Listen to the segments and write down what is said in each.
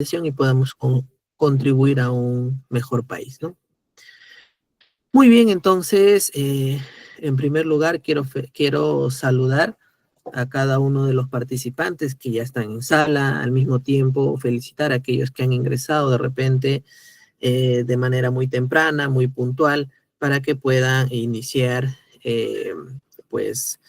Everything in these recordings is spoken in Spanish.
y podamos contribuir a un mejor país, ¿no? Muy bien, entonces, en primer lugar, quiero saludar a cada uno de los participantes que ya están en sala, al mismo tiempo felicitar a aquellos que han ingresado de repente de manera muy temprana, muy puntual, para que puedan iniciar, pues,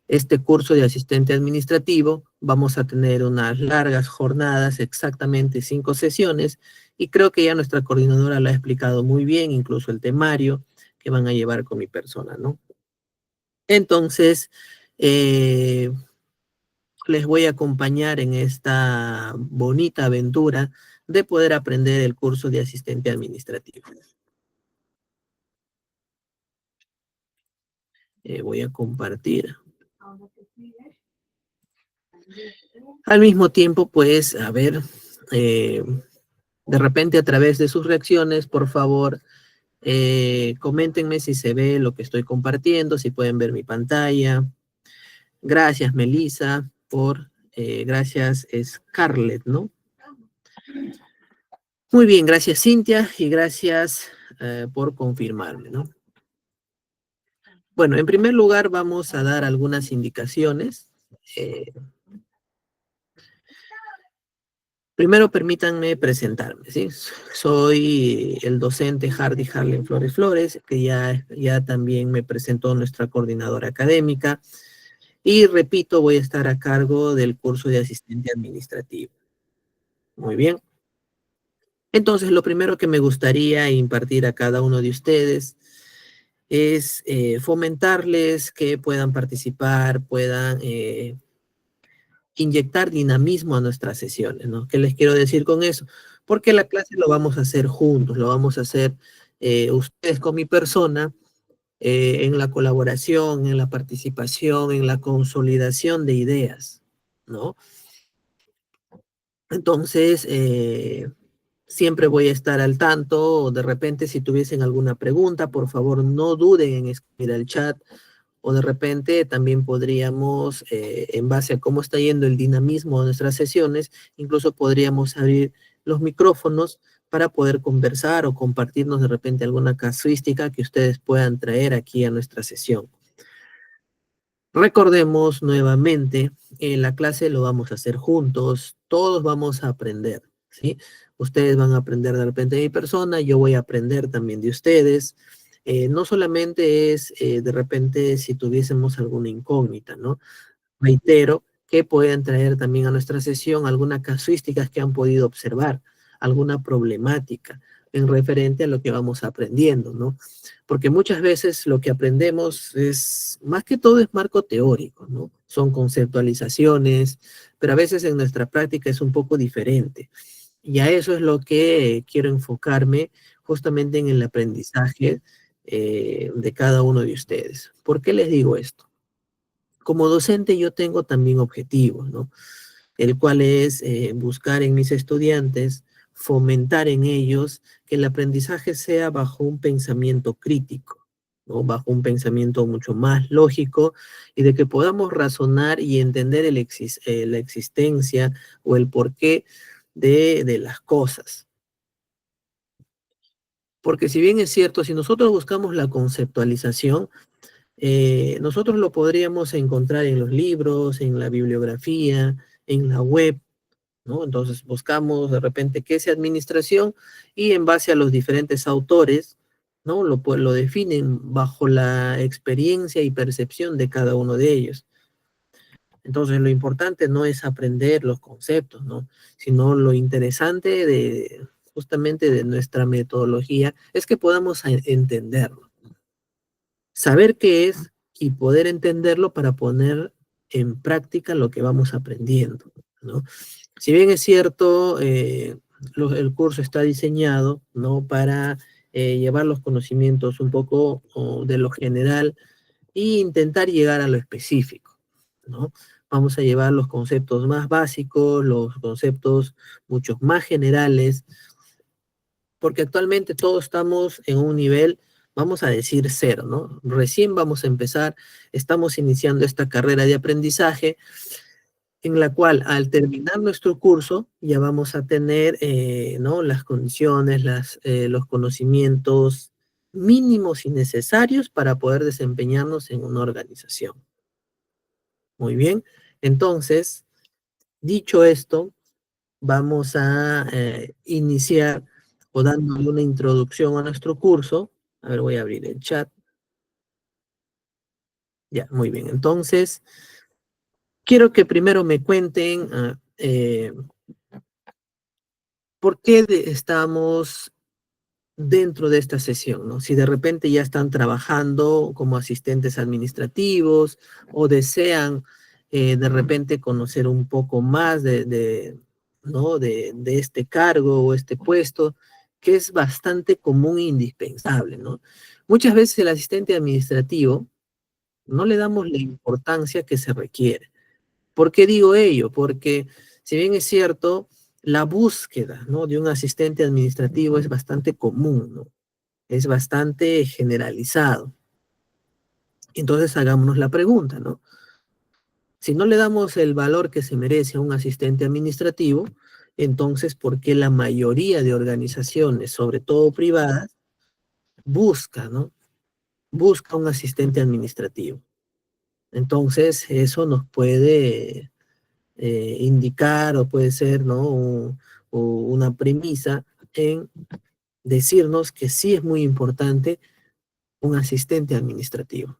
este curso de asistente administrativo. Vamos a tener unas largas jornadas, exactamente 5 sesiones, y creo que ya nuestra coordinadora lo ha explicado muy bien, incluso el temario que van a llevar con mi persona, ¿no? Entonces, eh, les voy a acompañar en esta bonita aventura de poder aprender el curso de asistente administrativo. Voy a compartir. Al mismo tiempo, pues, a ver, de repente a través de sus reacciones, por favor, coméntenme si se ve lo que estoy compartiendo, si pueden ver mi pantalla. Gracias, Melissa, gracias, Scarlett, ¿no? Muy bien, gracias, Cintia, y gracias por confirmarme, ¿no? Bueno, en primer lugar vamos a dar algunas indicaciones. Primero permítanme presentarme, ¿sí? Soy el docente Hardy Harlen Flores Flores, que ya también me presentó nuestra coordinadora académica. Y repito, voy a estar a cargo del curso de asistente administrativo. Muy bien. Entonces, lo primero que me gustaría impartir a cada uno de ustedes es fomentarles que puedan participar, puedan inyectar dinamismo a nuestras sesiones, ¿no? ¿Qué les quiero decir con eso? Porque la clase lo vamos a hacer juntos, lo vamos a hacer ustedes con mi persona, en la colaboración, en la participación, en la consolidación de ideas, ¿no? Entonces, siempre voy a estar al tanto, o de repente si tuviesen alguna pregunta, por favor no duden en escribir al chat, o de repente también podríamos, en base a cómo está yendo el dinamismo de nuestras sesiones, incluso podríamos abrir los micrófonos para poder conversar o compartirnos de repente alguna casuística que ustedes puedan traer aquí a nuestra sesión. Recordemos nuevamente, la clase lo vamos a hacer juntos, todos vamos a aprender, ¿sí? Ustedes van a aprender de repente de mi persona, yo voy a aprender también de ustedes. No solamente es de repente si tuviésemos alguna incógnita, ¿no? Reitero que pueden traer también a nuestra sesión algunas casuísticas que han podido observar, alguna problemática en referente a lo que vamos aprendiendo, ¿no? Porque muchas veces lo que aprendemos es, más que todo es marco teórico, ¿no? Son conceptualizaciones, pero a veces en nuestra práctica es un poco diferente. Y a eso es lo que quiero enfocarme justamente en el aprendizaje de cada uno de ustedes. ¿Por qué les digo esto? Como docente yo tengo también objetivos, ¿no? El cual es buscar en mis estudiantes, fomentar en ellos que el aprendizaje sea bajo un pensamiento crítico, ¿no? Bajo un pensamiento mucho más lógico y de que podamos razonar y entender la existencia o el porqué de las cosas. Porque si bien es cierto, si nosotros buscamos la conceptualización, nosotros lo podríamos encontrar en los libros, en la bibliografía, en la web, ¿no? Entonces buscamos de repente qué es administración y en base a los diferentes autores, ¿no? Lo definen bajo la experiencia y percepción de cada uno de ellos. Entonces lo importante no es aprender los conceptos, ¿no? Sino lo interesante justamente de nuestra metodología es que podamos entenderlo. Saber qué es y poder entenderlo para poner en práctica lo que vamos aprendiendo, ¿no? Si bien es cierto, el curso está diseñado, ¿no? Para llevar los conocimientos un poco de lo general e intentar llegar a lo específico, ¿no? Vamos a llevar los conceptos más básicos, los conceptos mucho más generales, porque actualmente todos estamos en un nivel, vamos a decir, cero, ¿no? Recién vamos a empezar, estamos iniciando esta carrera de aprendizaje en la cual al terminar nuestro curso ya vamos a tener, ¿no? Las condiciones, los conocimientos mínimos y necesarios para poder desempeñarnos en una organización. Muy bien. Entonces, dicho esto, vamos a iniciar o dándole una introducción a nuestro curso. A ver, voy a abrir el chat. Ya, muy bien. Entonces, quiero que primero me cuenten por qué estamos dentro de esta sesión, ¿no? Si de repente ya están trabajando como asistentes administrativos o desean de repente conocer un poco más ¿no? de este cargo o este puesto, que es bastante común e indispensable, ¿no? Muchas veces el asistente administrativo no le damos la importancia que se requiere. ¿Por qué digo ello? Porque si bien es cierto, la búsqueda, ¿no? de un asistente administrativo es bastante común, ¿no? Es bastante generalizado. Entonces hagámonos la pregunta, ¿no? Si no le damos el valor que se merece a un asistente administrativo, entonces, ¿por qué la mayoría de organizaciones, sobre todo privadas, busca, ¿no? Busca un asistente administrativo? Entonces, eso nos puede indicar o puede ser, ¿no? O una premisa en decirnos que sí es muy importante un asistente administrativo.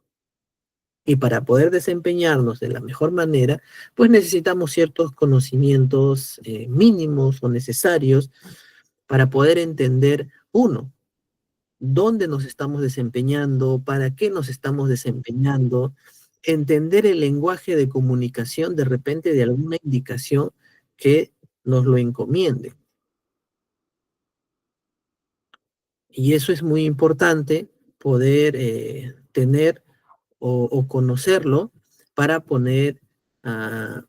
Y para poder desempeñarnos de la mejor manera, pues necesitamos ciertos conocimientos mínimos o necesarios para poder entender, uno, dónde nos estamos desempeñando, para qué nos estamos desempeñando, entender el lenguaje de comunicación de repente de alguna indicación que nos lo encomiende. Y eso es muy importante poder tener o conocerlo para poner, ah,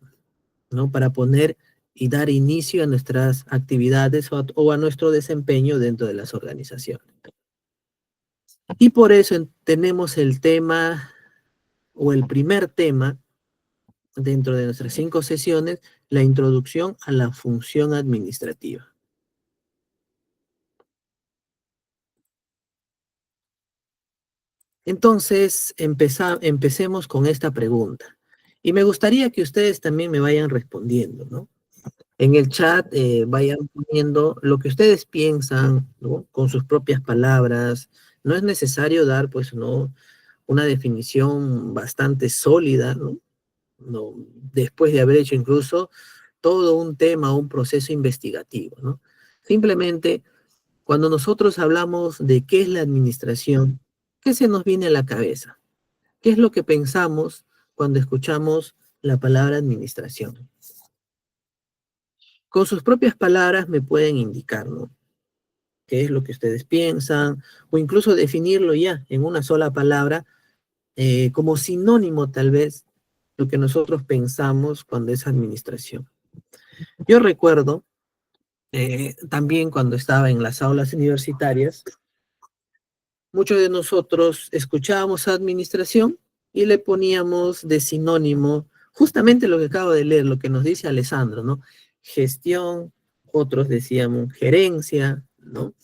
¿no? Para poner y dar inicio a nuestras actividades o a nuestro desempeño dentro de las organizaciones. Y por eso tenemos el tema o el primer tema dentro de nuestras 5 sesiones, la introducción a la función administrativa. Entonces, empecemos con esta pregunta. Y me gustaría que ustedes también me vayan respondiendo, ¿no? En el chat vayan poniendo lo que ustedes piensan, ¿no? Con sus propias palabras. No es necesario dar, pues, ¿no? Una definición bastante sólida, ¿no? No, después de haber hecho incluso todo un tema, un proceso investigativo, ¿no? Simplemente, cuando nosotros hablamos de qué es la administración, ¿qué se nos viene a la cabeza? ¿Qué es lo que pensamos cuando escuchamos la palabra administración? Con sus propias palabras me pueden indicar, ¿no? ¿Qué es lo que ustedes piensan? O incluso definirlo ya en una sola palabra, como sinónimo tal vez, lo que nosotros pensamos cuando es administración. Yo recuerdo también cuando estaba en las aulas universitarias, muchos de nosotros escuchábamos administración y le poníamos de sinónimo justamente lo que acabo de leer, lo que nos dice Alessandro, ¿no? Gestión, otros decíamos gerencia, ¿no?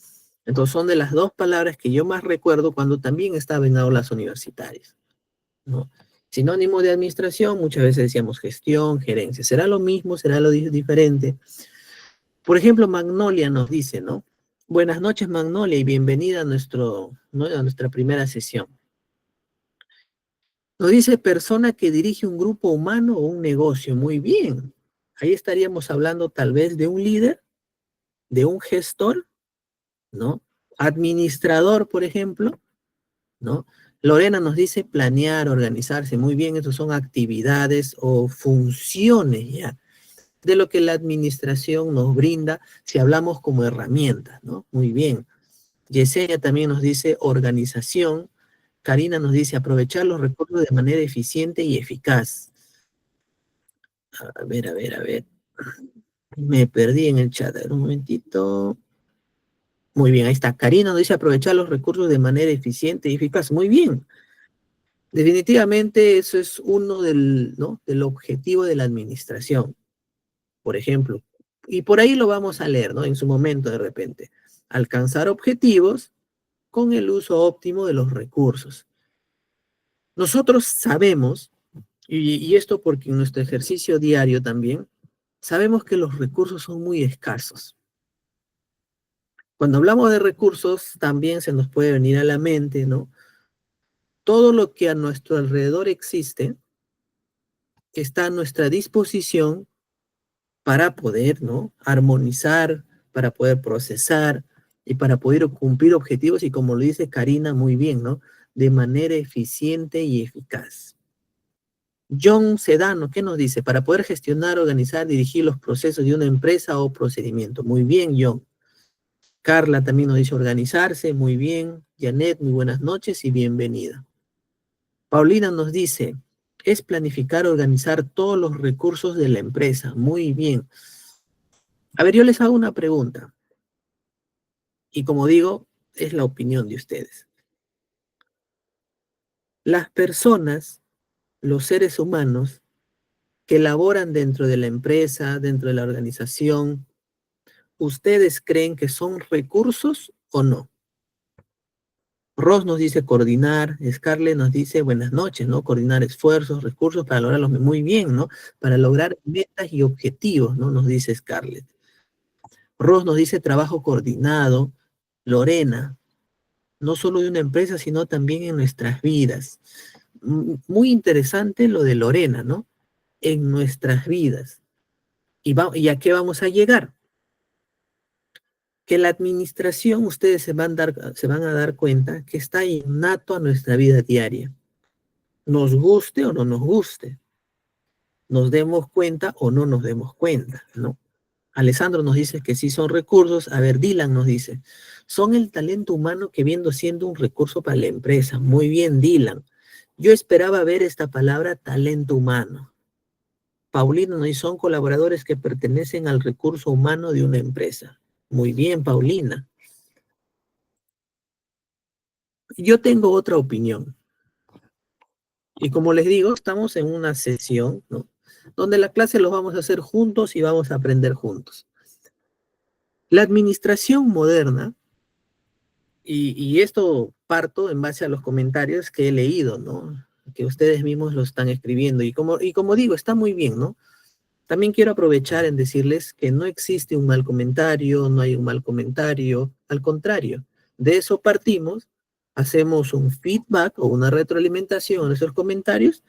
Entonces son de las dos palabras que yo más recuerdo cuando también estaba en aulas universitarias, ¿no? Sinónimo de administración, muchas veces decíamos gestión, gerencia. ¿Será lo mismo? ¿Será lo diferente? Por ejemplo, Magnolia nos dice, ¿no? Buenas noches, Magnolia, y bienvenida a ¿no? a nuestra primera sesión. Nos dice persona que dirige un grupo humano o un negocio. Muy bien. Ahí estaríamos hablando tal vez de un líder, de un gestor, ¿no? Administrador, por ejemplo, ¿no? Lorena nos dice planear, organizarse. Muy bien, esas son actividades o funciones ya de lo que la administración nos brinda si hablamos como herramientas, ¿no? Muy bien. Yesenia también nos dice organización. Karina nos dice aprovechar los recursos de manera eficiente y eficaz. A ver, a ver, a ver. Me perdí en el chat. A ver, un momentito. Muy bien, ahí está. Karina nos dice aprovechar los recursos de manera eficiente y eficaz. Muy bien. Definitivamente eso es uno ¿no? del objetivo de la administración, por ejemplo. Y por ahí lo vamos a leer, ¿no? En su momento de repente. Alcanzar objetivos con el uso óptimo de los recursos. Nosotros sabemos, y esto porque en nuestro ejercicio diario también, sabemos que los recursos son muy escasos. Cuando hablamos de recursos, también se nos puede venir a la mente, ¿no? Todo lo que a nuestro alrededor existe está a nuestra disposición para poder, ¿no? Armonizar, para poder procesar y para poder cumplir objetivos y como lo dice Karina muy bien, ¿no? De manera eficiente y eficaz. John Sedano, ¿qué nos dice? Para poder gestionar, organizar, dirigir los procesos de una empresa o procedimiento. Muy bien, John. Carla también nos dice organizarse, muy bien. Janet, muy buenas noches y bienvenida. Paulina nos dice, es planificar, organizar todos los recursos de la empresa. Muy bien. A ver, yo les hago una pregunta. Y como digo, es la opinión de ustedes. Las personas, los seres humanos que laboran dentro de la empresa, dentro de la organización, ¿ustedes creen que son recursos o no? Ross nos dice coordinar, Scarlett nos dice buenas noches, ¿no? Coordinar esfuerzos, recursos para lograrlos muy bien, ¿no? Para lograr metas y objetivos, ¿no? Nos dice Scarlett. Ross nos dice trabajo coordinado. Lorena, no solo de una empresa, sino también en nuestras vidas. Muy interesante lo de Lorena, ¿no? En nuestras vidas. ¿Y a qué vamos a llegar? Que la administración, ustedes se van a dar cuenta que está innato a nuestra vida diaria. Nos guste o no nos guste. Nos demos cuenta o no nos demos cuenta, ¿no? Alessandro nos dice que sí son recursos. A ver, Dylan nos dice, son el talento humano que viendo siendo un recurso para la empresa. Muy bien, Dylan. Yo esperaba ver esta palabra talento humano. Paulina nos dice, son colaboradores que pertenecen al recurso humano de una empresa. Muy bien, Paulina. Yo tengo otra opinión. Y como les digo, estamos en una sesión, ¿no? Donde la clase lo vamos a hacer juntos y vamos a aprender juntos. La administración moderna, y esto parto en base a los comentarios que he leído, ¿no? Que ustedes mismos lo están escribiendo. Y como digo, está muy bien, ¿no? También quiero aprovechar en decirles que no existe un mal comentario, no hay un mal comentario, al contrario, de eso partimos, hacemos un feedback o una retroalimentación en esos comentarios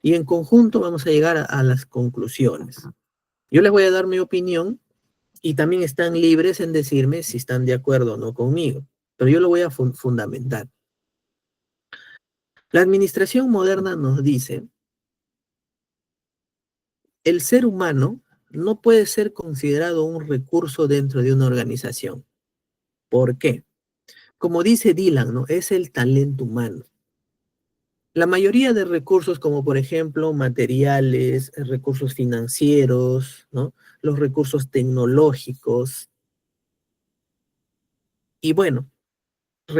y en conjunto vamos a llegar a las conclusiones. Yo les voy a dar mi opinión y también están libres en decirme si están de acuerdo o no conmigo, pero yo lo voy a fundamentar. La administración moderna nos dice, el ser humano no puede ser considerado un recurso dentro de una organización. ¿Por qué? Como dice Dylan, ¿no? Es el talento humano. La mayoría de recursos, como por ejemplo materiales, recursos financieros, ¿no? Los recursos tecnológicos, y bueno,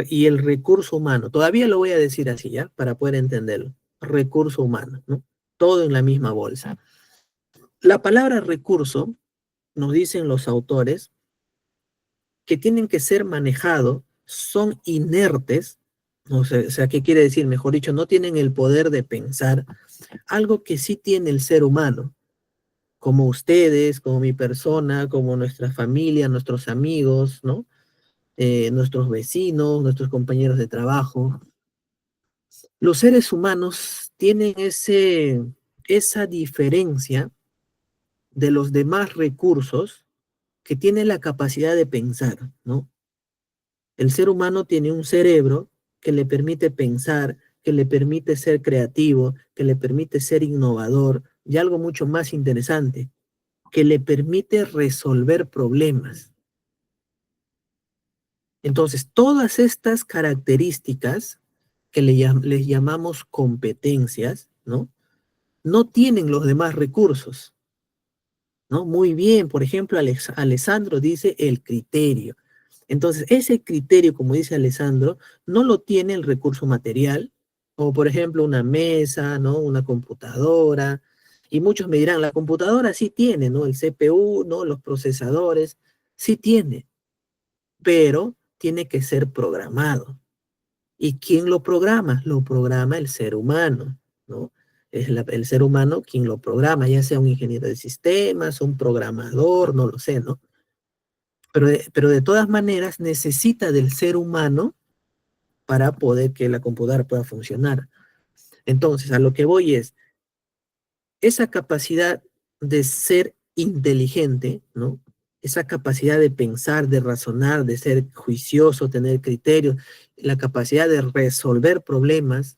y el recurso humano, todavía lo voy a decir así, ¿ya? Para poder entenderlo. Recurso humano, ¿no? Todo en la misma bolsa. La palabra recurso, nos dicen los autores, que tienen que ser manejados, son inertes, o sea, ¿qué quiere decir? Mejor dicho, no tienen el poder de pensar, algo que sí tiene el ser humano, como ustedes, como mi persona, como nuestra familia, nuestros amigos, ¿no? Nuestros vecinos, nuestros compañeros de trabajo. Los seres humanos tienen esa diferencia de los demás recursos que tienen la capacidad de pensar, ¿no? El ser humano tiene un cerebro que le permite pensar, que le permite ser creativo, que le permite ser innovador y algo mucho más interesante, que le permite resolver problemas. Entonces, todas estas características que les llamamos competencias, ¿no? No tienen los demás recursos, ¿no? Muy bien, por ejemplo, Alessandro dice el criterio. Entonces, ese criterio, como dice Alessandro, no lo tiene el recurso material, Como por ejemplo una mesa, ¿no? Una computadora. Y muchos me dirán, la computadora sí tiene, ¿no? El CPU, ¿no? Los procesadores, sí tiene, pero tiene que ser programado. ¿Y quién lo programa? Lo programa el ser humano, ¿no? Es el ser humano quien lo programa, ya sea un ingeniero de sistemas, un programador, no lo sé, ¿no? Pero de todas maneras necesita del ser humano para poder que la computadora pueda funcionar. Entonces, a lo que voy es, esa capacidad de ser inteligente, ¿no? Esa capacidad de pensar, de razonar, de ser juicioso, tener criterios, la capacidad de resolver problemas,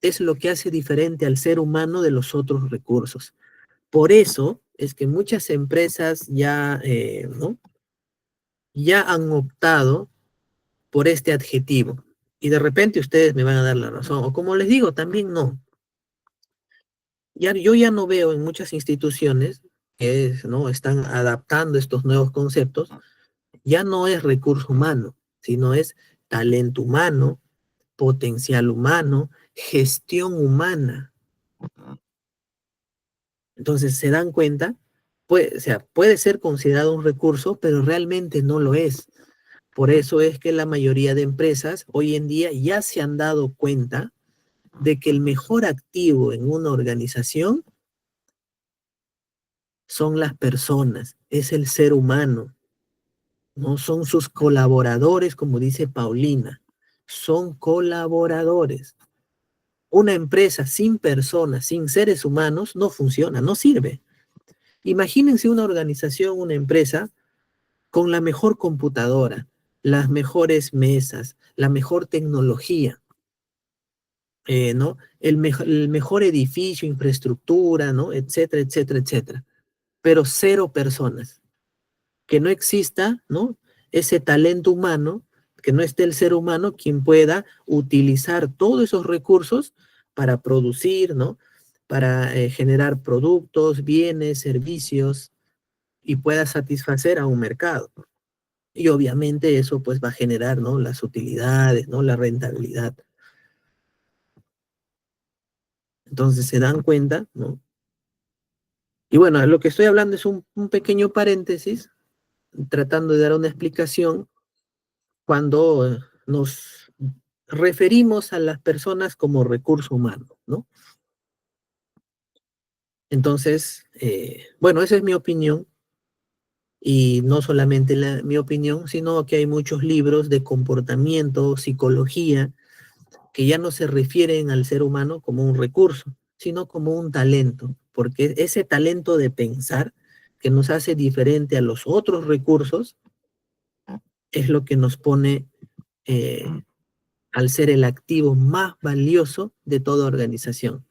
es lo que hace diferente al ser humano de los otros recursos. Por eso es que muchas empresas ya, ¿no? Ya han optado por este adjetivo. Y de repente ustedes me van a dar la razón. O como les digo, también no. Yo ya no veo en muchas instituciones que ¿no? están adaptando estos nuevos conceptos, ya no es recurso humano, sino es talento humano, potencial humano, gestión humana. Entonces, ¿se dan cuenta? O sea, puede ser considerado un recurso, pero realmente no lo es. Por eso es que la mayoría de empresas hoy en día ya se han dado cuenta de que el mejor activo en una organización son las personas, es el ser humano, no son sus colaboradores, como dice Paulina, son colaboradores. Una empresa sin personas, sin seres humanos, no funciona, no sirve. Imagínense una organización, una empresa con la mejor computadora, las mejores mesas, la mejor tecnología, ¿no? El mejor edificio, infraestructura, ¿no? Etcétera, etcétera, etcétera. Pero cero personas. Que no exista, ¿no? Ese talento humano, que no esté el ser humano quien pueda utilizar todos esos recursos para producir, ¿no? Para generar productos, bienes, servicios y pueda satisfacer a un mercado. Y obviamente eso pues va a generar, ¿no? Las utilidades, ¿no? La rentabilidad. Entonces se dan cuenta, ¿no? Y bueno, lo que estoy hablando es un pequeño paréntesis, tratando de dar una explicación cuando nos referimos a las personas como recurso humano, ¿no? Entonces, bueno, esa es mi opinión y no solamente mi opinión, sino que hay muchos libros de comportamiento, psicología, que ya no se refieren al ser humano como un recurso, sino como un talento, porque ese talento de pensar que nos hace diferente a los otros recursos es lo que nos pone eh, al ser el activo más valioso de toda organización.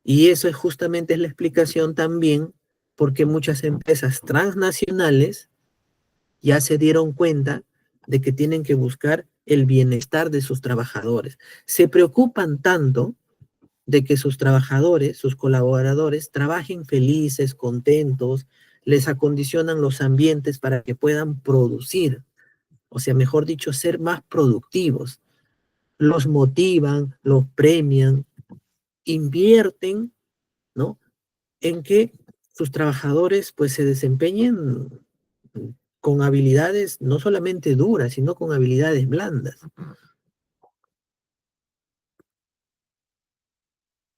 Y eso es justamente la explicación también porque muchas empresas transnacionales ya se dieron cuenta de que tienen que buscar el bienestar de sus trabajadores. Se preocupan tanto de que sus trabajadores, sus colaboradores, trabajen felices, contentos, les acondicionan los ambientes para que puedan producir, o sea, mejor dicho, ser más productivos. Los motivan, los premian, invierten, ¿no? En que sus trabajadores pues se desempeñen con habilidades no solamente duras, sino con habilidades blandas,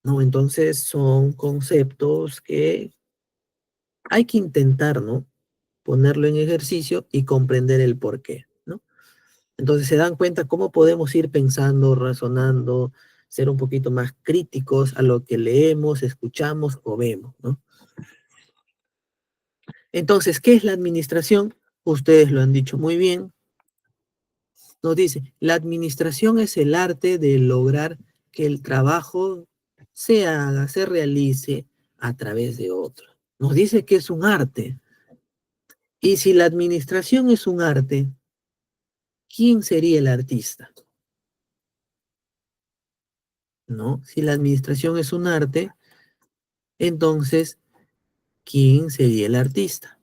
¿no? Entonces son conceptos que hay que intentar, ¿no? Ponerlo en ejercicio y comprender el porqué, ¿no? Entonces se dan cuenta cómo podemos ir pensando, razonando, ser un poquito más críticos a lo que leemos, escuchamos o vemos, ¿no? Entonces, ¿qué es la administración? Ustedes lo han dicho muy bien. Nos dice, la administración es el arte de lograr que el trabajo se haga, se realice a través de otro. Nos dice que es un arte. Y si la administración es un arte, ¿quién sería el artista? ¿No? Si la administración es un arte, entonces, ¿quién sería el artista?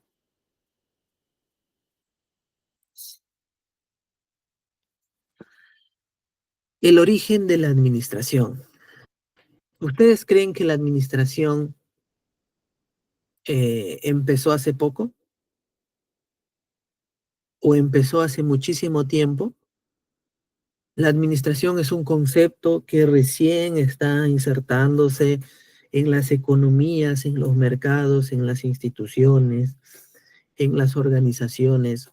El origen de la administración. ¿Ustedes creen que la administración empezó hace poco o empezó hace muchísimo tiempo? La administración es un concepto que recién está insertándose en las economías, en los mercados, en las instituciones, en las organizaciones.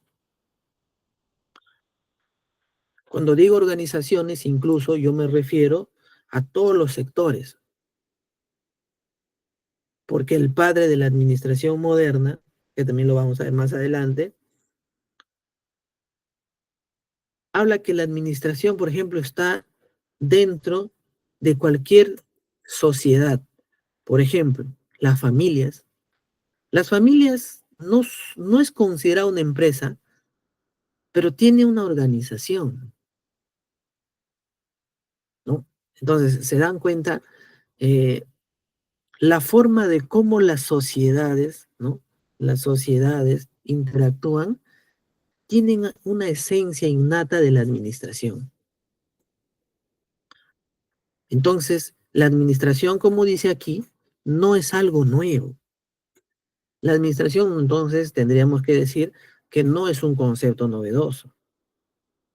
Cuando digo organizaciones, incluso yo me refiero a todos los sectores, porque el padre de la administración moderna, que también lo vamos a ver más adelante, habla que la administración, por ejemplo, está dentro de cualquier sociedad. Por ejemplo, las familias. Las familias no es considerada una empresa, pero tiene una organización, ¿no? Entonces, se dan cuenta eh, la forma de cómo las sociedades, ¿no? Las sociedades interactúan, tienen una esencia innata de la administración. Entonces, la administración, como dice aquí, no es algo nuevo. La administración, entonces, tendríamos que decir que no es un concepto novedoso.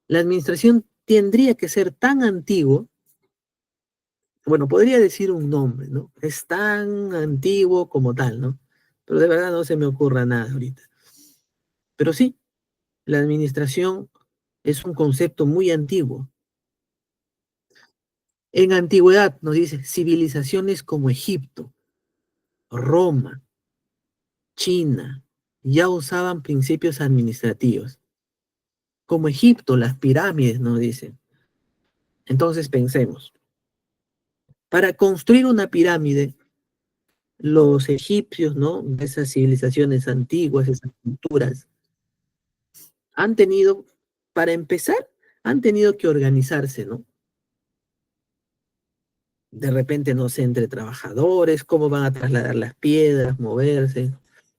La administración tendría que ser tan antiguo, bueno, podría decir un nombre, ¿no? Es tan antiguo como tal, ¿no? Pero de verdad no se me ocurra nada ahorita. Pero sí, la administración es un concepto muy antiguo. En antigüedad, nos dice, civilizaciones como Egipto, Roma, China, ya usaban principios administrativos. Como Egipto, las pirámides, nos dicen. Entonces pensemos, para construir una pirámide, los egipcios, ¿no? De esas civilizaciones antiguas, esas culturas, han tenido, para empezar, han tenido que organizarse, ¿no? De repente, no sé, entre trabajadores, cómo van a trasladar las piedras, moverse.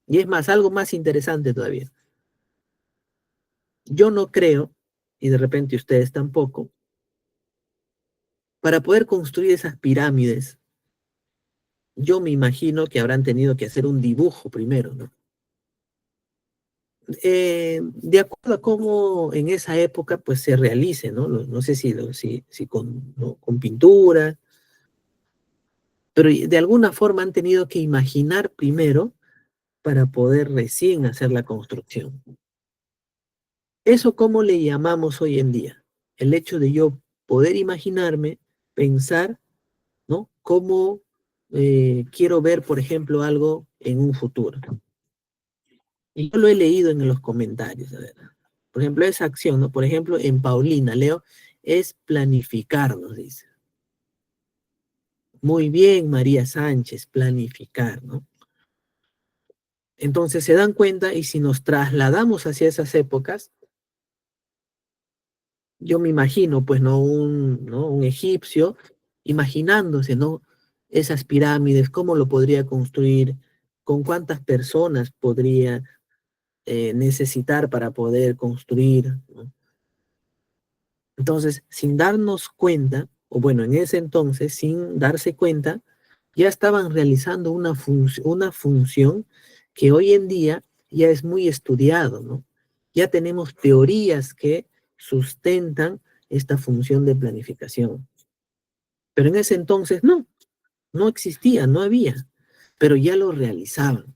Y es más, algo más interesante todavía. Yo no creo, y de repente ustedes tampoco, para poder construir esas pirámides, yo me imagino que habrán tenido que hacer un dibujo primero, ¿no? De acuerdo a cómo en esa época pues se realice, ¿no? No sé si con, ¿no? con pintura, pero de alguna forma han tenido que imaginar primero para poder recién hacer la construcción. ¿Eso cómo le llamamos hoy en día? El hecho de yo poder imaginarme, pensar, ¿no? Cómo quiero ver, por ejemplo, algo en un futuro. Y yo lo he leído en los comentarios, a ver. Por ejemplo, esa acción, ¿no? Por ejemplo, en Paulina, Leo, es planificar, nos dice. Muy bien, María Sánchez, planificar, ¿no? Entonces se dan cuenta y si nos trasladamos hacia esas épocas, yo me imagino, pues, ¿no? Un egipcio imaginándose, ¿no? Esas pirámides, cómo lo podría construir, con cuántas personas podría necesitar para poder construir, ¿no? Entonces, sin darnos cuenta, o bueno, en ese entonces, sin darse cuenta, ya estaban realizando una función que hoy en día ya es muy estudiado, ¿no? Ya tenemos teorías que sustentan esta función de planificación. Pero en ese entonces no existía, no había, pero ya lo realizaban.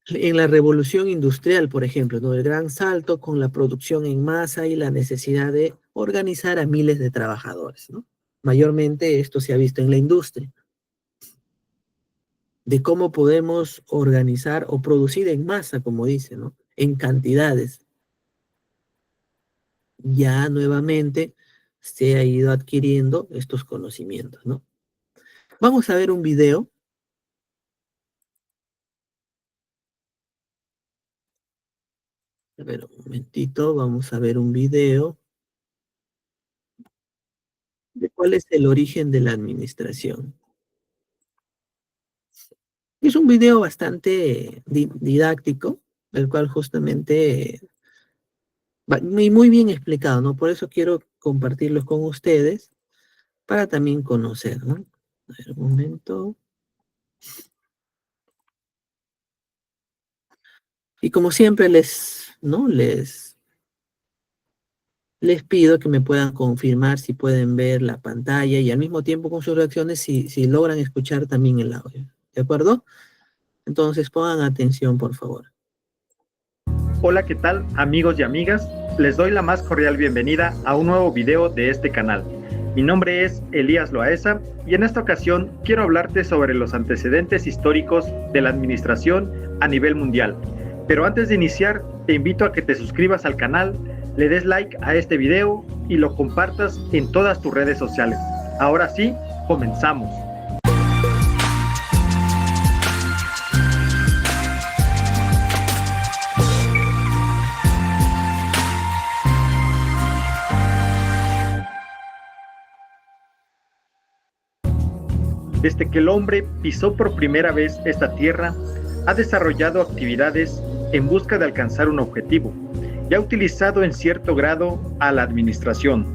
En la revolución industrial, por ejemplo, ¿no? El gran salto con la producción en masa y la necesidad de organizar a miles de trabajadores, ¿no? Mayormente esto se ha visto en la industria, de cómo podemos organizar o producir en masa, como dice, ¿no? En cantidades. Ya nuevamente se ha ido adquiriendo estos conocimientos, ¿no? Vamos a ver un video. A ver, un momentito, vamos a ver un video de cuál es el origen de la administración. Es un video bastante didáctico, el cual justamente Muy bien explicado, ¿no? Por eso quiero compartirlos con ustedes para también conocer, ¿no? A ver, un momento. Y como siempre ¿no? Les pido que me puedan confirmar si pueden ver la pantalla y al mismo tiempo con sus reacciones si logran escuchar también el audio. ¿De acuerdo? Entonces pongan atención, por favor. Hola, ¿qué tal, amigos y amigas? Les doy la más cordial bienvenida a un nuevo video de este canal. Mi nombre es Elías Loaesa y en esta ocasión quiero hablarte sobre los antecedentes históricos de la administración a nivel mundial. Pero antes de iniciar, te invito a que te suscribas al canal, le des like a este video y lo compartas en todas tus redes sociales. Ahora sí, comenzamos. Desde que el hombre pisó por primera vez esta tierra, ha desarrollado actividades en busca de alcanzar un objetivo y ha utilizado en cierto grado a la administración.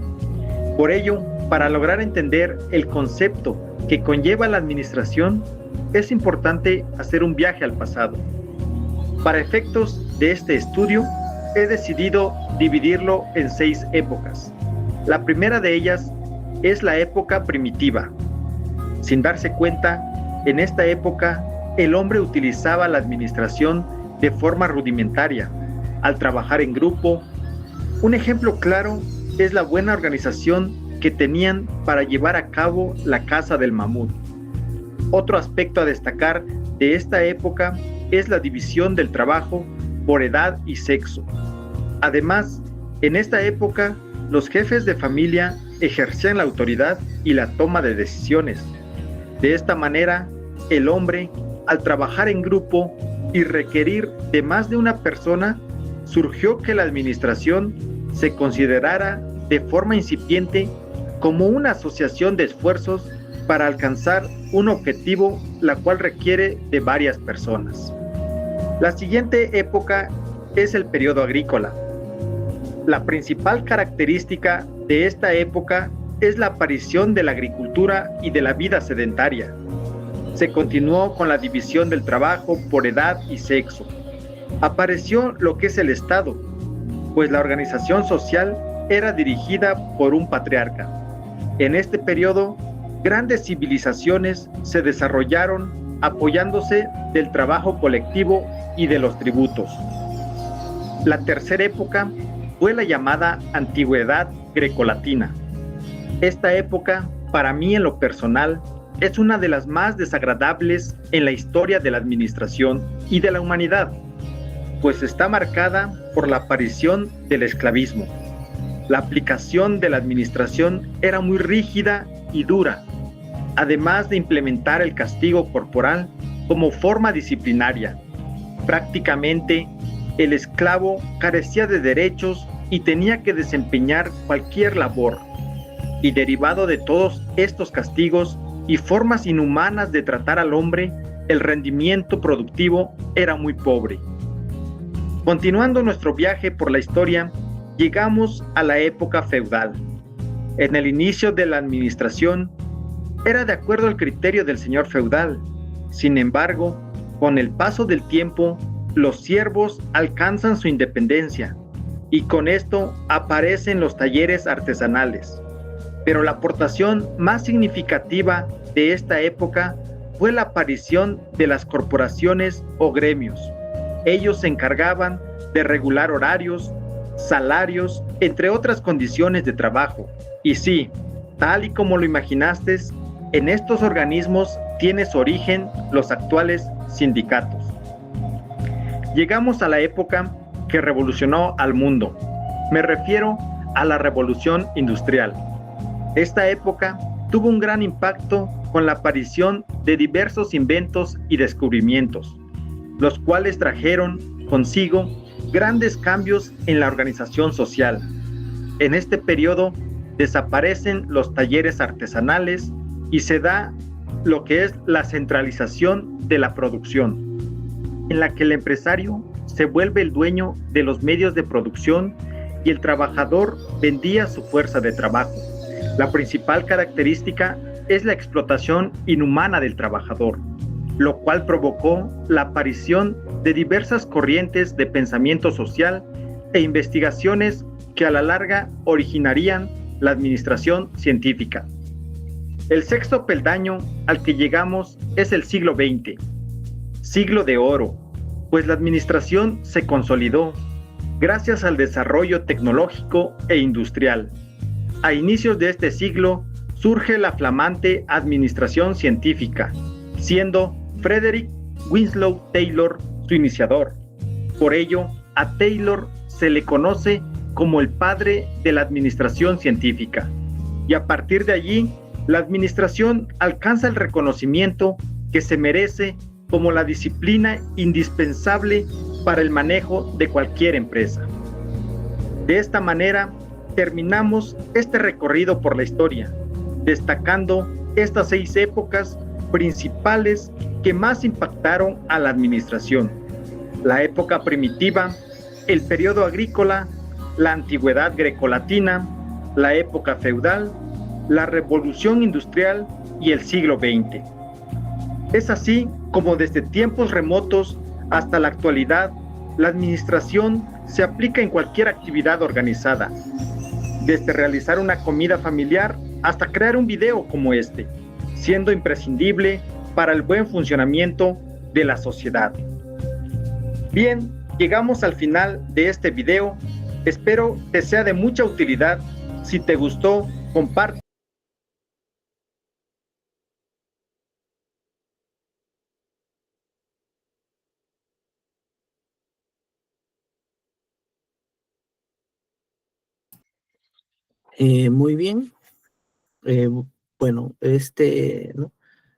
Por ello, para lograr entender el concepto que conlleva la administración, es importante hacer un viaje al pasado. Para efectos de este estudio, he decidido dividirlo en 6 épocas. La primera de ellas es la época primitiva. Sin darse cuenta, en esta época el hombre utilizaba la administración de forma rudimentaria, al trabajar en grupo. Un ejemplo claro es la buena organización que tenían para llevar a cabo la caza del mamut. Otro aspecto a destacar de esta época es la división del trabajo por edad y sexo. Además, en esta época, los jefes de familia ejercían la autoridad y la toma de decisiones. De esta manera, el hombre, al trabajar en grupo y requerir de más de una persona, surgió que la administración se considerara de forma incipiente como una asociación de esfuerzos para alcanzar un objetivo, la cual requiere de varias personas. La siguiente época es el periodo agrícola. La principal característica de esta época es la aparición de la agricultura y de la vida sedentaria. Se continuó con la división del trabajo por edad y sexo. Apareció lo que es el Estado, pues la organización social era dirigida por un patriarca. En este periodo, grandes civilizaciones se desarrollaron apoyándose del trabajo colectivo y de los tributos. La tercera época fue la llamada Antigüedad Grecolatina. Esta época, para mí en lo personal, es una de las más desagradables en la historia de la administración y de la humanidad, pues está marcada por la aparición del esclavismo. La aplicación de la administración era muy rígida y dura, además de implementar el castigo corporal como forma disciplinaria. Prácticamente, el esclavo carecía de derechos y tenía que desempeñar cualquier labor. Y derivado de todos estos castigos y formas inhumanas de tratar al hombre, el rendimiento productivo era muy pobre. Continuando nuestro viaje por la historia, llegamos a la época feudal. En el inicio de la administración, era de acuerdo al criterio del señor feudal. Sin embargo, con el paso del tiempo, los siervos alcanzan su independencia y con esto aparecen los talleres artesanales. Pero la aportación más significativa de esta época fue la aparición de las corporaciones o gremios. Ellos se encargaban de regular horarios, salarios, entre otras condiciones de trabajo. Y sí, tal y como lo imaginaste, en estos organismos tiene su origen los actuales sindicatos. Llegamos a la época que revolucionó al mundo. Me refiero a la Revolución Industrial. Esta época tuvo un gran impacto con la aparición de diversos inventos y descubrimientos, los cuales trajeron consigo grandes cambios en la organización social. En este periodo desaparecen los talleres artesanales y se da lo que es la centralización de la producción, en la que el empresario se vuelve el dueño de los medios de producción y el trabajador vendía su fuerza de trabajo. La principal característica es la explotación inhumana del trabajador, lo cual provocó la aparición de diversas corrientes de pensamiento social e investigaciones que a la larga originarían la administración científica. El sexto peldaño al que llegamos es el siglo XX, siglo de oro, pues la administración se consolidó gracias al desarrollo tecnológico e industrial. A inicios de este siglo surge la flamante administración científica, siendo Frederick Winslow Taylor su iniciador. Por ello, a Taylor se le conoce como el padre de la administración científica. Y a partir de allí, la administración alcanza el reconocimiento que se merece como la disciplina indispensable para el manejo de cualquier empresa. De esta manera, terminamos este recorrido por la historia, destacando estas 6 épocas principales que más impactaron a la administración: la época primitiva, el periodo agrícola, la antigüedad grecolatina, la época feudal, la revolución industrial y el siglo XX. Es así como desde tiempos remotos hasta la actualidad, la administración se aplica en cualquier actividad organizada, desde realizar una comida familiar hasta crear un video como este, siendo imprescindible para el buen funcionamiento de la sociedad. Bien, llegamos al final de este video. Espero te sea de mucha utilidad. Si te gustó, comparte. Muy bien. Eh, bueno, ¿no?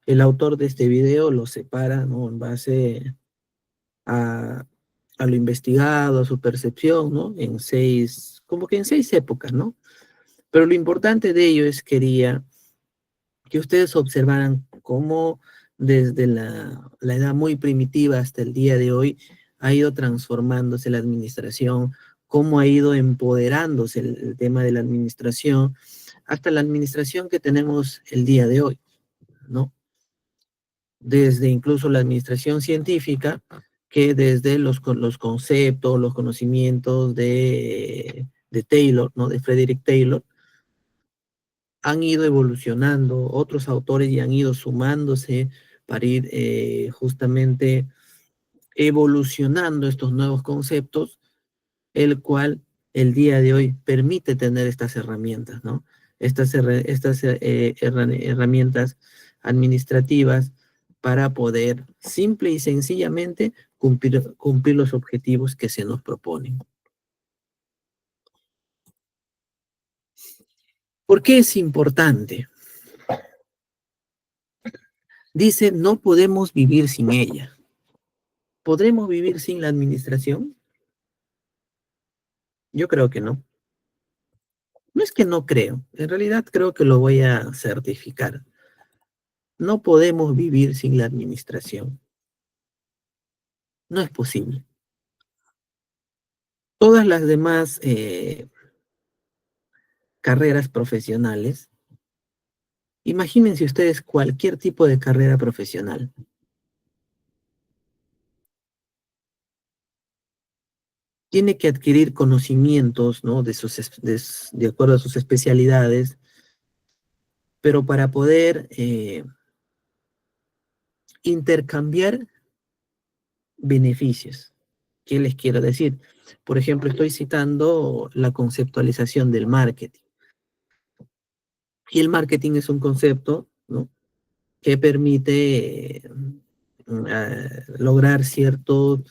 El autor de este video lo separa, ¿no? En base a, a lo investigado, a su percepción, ¿no? En 6, como que en 6 épocas, ¿no? Pero lo importante de ello es quería que ustedes observaran cómo desde la edad muy primitiva hasta el día de hoy ha ido transformándose la administración, cómo ha ido empoderándose el tema de la administración, hasta la administración que tenemos el día de hoy, ¿no? Desde incluso la administración científica, que desde los conceptos, los conocimientos de Taylor, ¿no? De Frederick Taylor, han ido evolucionando, otros autores y han ido sumándose para ir justamente evolucionando estos nuevos conceptos, el cual el día de hoy permite tener estas herramientas, ¿no? Estas herramientas administrativas para poder simple y sencillamente cumplir los objetivos que se nos proponen. ¿Por qué es importante? Dice, no podemos vivir sin ella. ¿Podremos vivir sin la administración? Yo creo que no. No es que no creo, en realidad creo que lo voy a certificar. No podemos vivir sin la administración. No es posible. Todas las demás carreras profesionales, imagínense ustedes cualquier tipo de carrera profesional. Tiene que adquirir conocimientos, ¿no? De acuerdo a sus especialidades, pero para poder intercambiar beneficios. ¿Qué les quiero decir? Por ejemplo, estoy citando la conceptualización del marketing. Y el marketing es un concepto, ¿no? Que permite lograr ciertas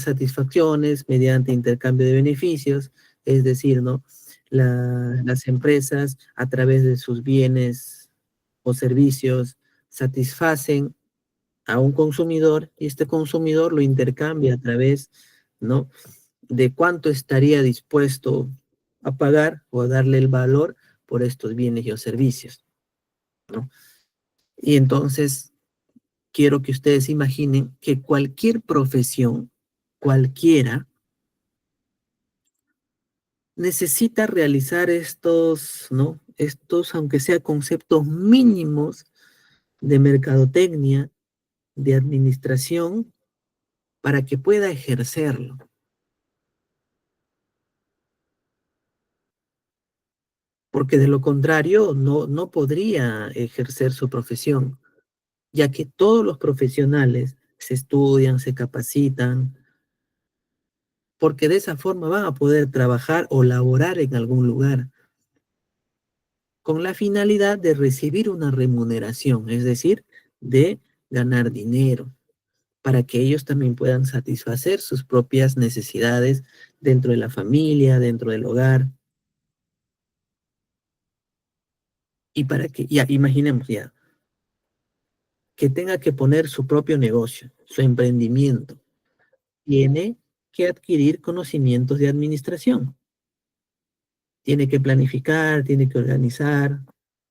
satisfacciones mediante intercambio de beneficios, es decir, ¿no? Las empresas a través de sus bienes o servicios satisfacen a un consumidor y este consumidor lo intercambia a través, ¿no? De cuánto estaría dispuesto a pagar o a darle el valor por estos bienes y o servicios, ¿no? Y entonces quiero que ustedes imaginen que cualquier profesión, cualquiera, necesita realizar estos, ¿no? Estos, aunque sea conceptos mínimos de mercadotecnia, de administración, para que pueda ejercerlo. Porque de lo contrario no podría ejercer su profesión, ya que todos los profesionales se estudian, se capacitan, porque de esa forma van a poder trabajar o laborar en algún lugar, con la finalidad de recibir una remuneración, es decir, de ganar dinero, para que ellos también puedan satisfacer sus propias necesidades dentro de la familia, dentro del hogar, y para que, ya, imaginemos ya, que tenga que poner su propio negocio, su emprendimiento, tiene que adquirir conocimientos de administración, tiene que planificar, tiene que organizar,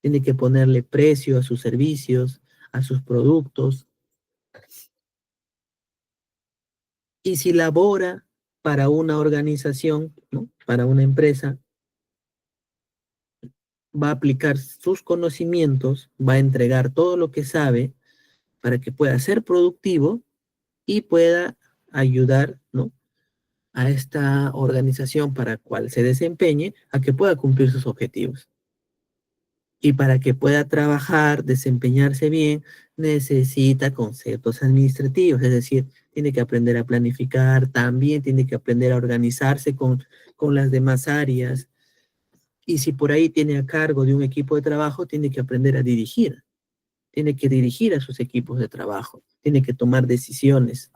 tiene que ponerle precio a sus servicios, a sus productos, y si labora para una organización, ¿no? Para una empresa, va a aplicar sus conocimientos, va a entregar todo lo que sabe para que pueda ser productivo y pueda ayudar, ¿no? A esta organización para cual se desempeñe a que pueda cumplir sus objetivos. Y para que pueda trabajar, desempeñarse bien, necesita conceptos administrativos, es decir, tiene que aprender a planificar, también tiene que aprender a organizarse con las demás áreas. Y si por ahí tiene a cargo de un equipo de trabajo, tiene que aprender a dirigir, tiene que dirigir a sus equipos de trabajo, tiene que tomar decisiones.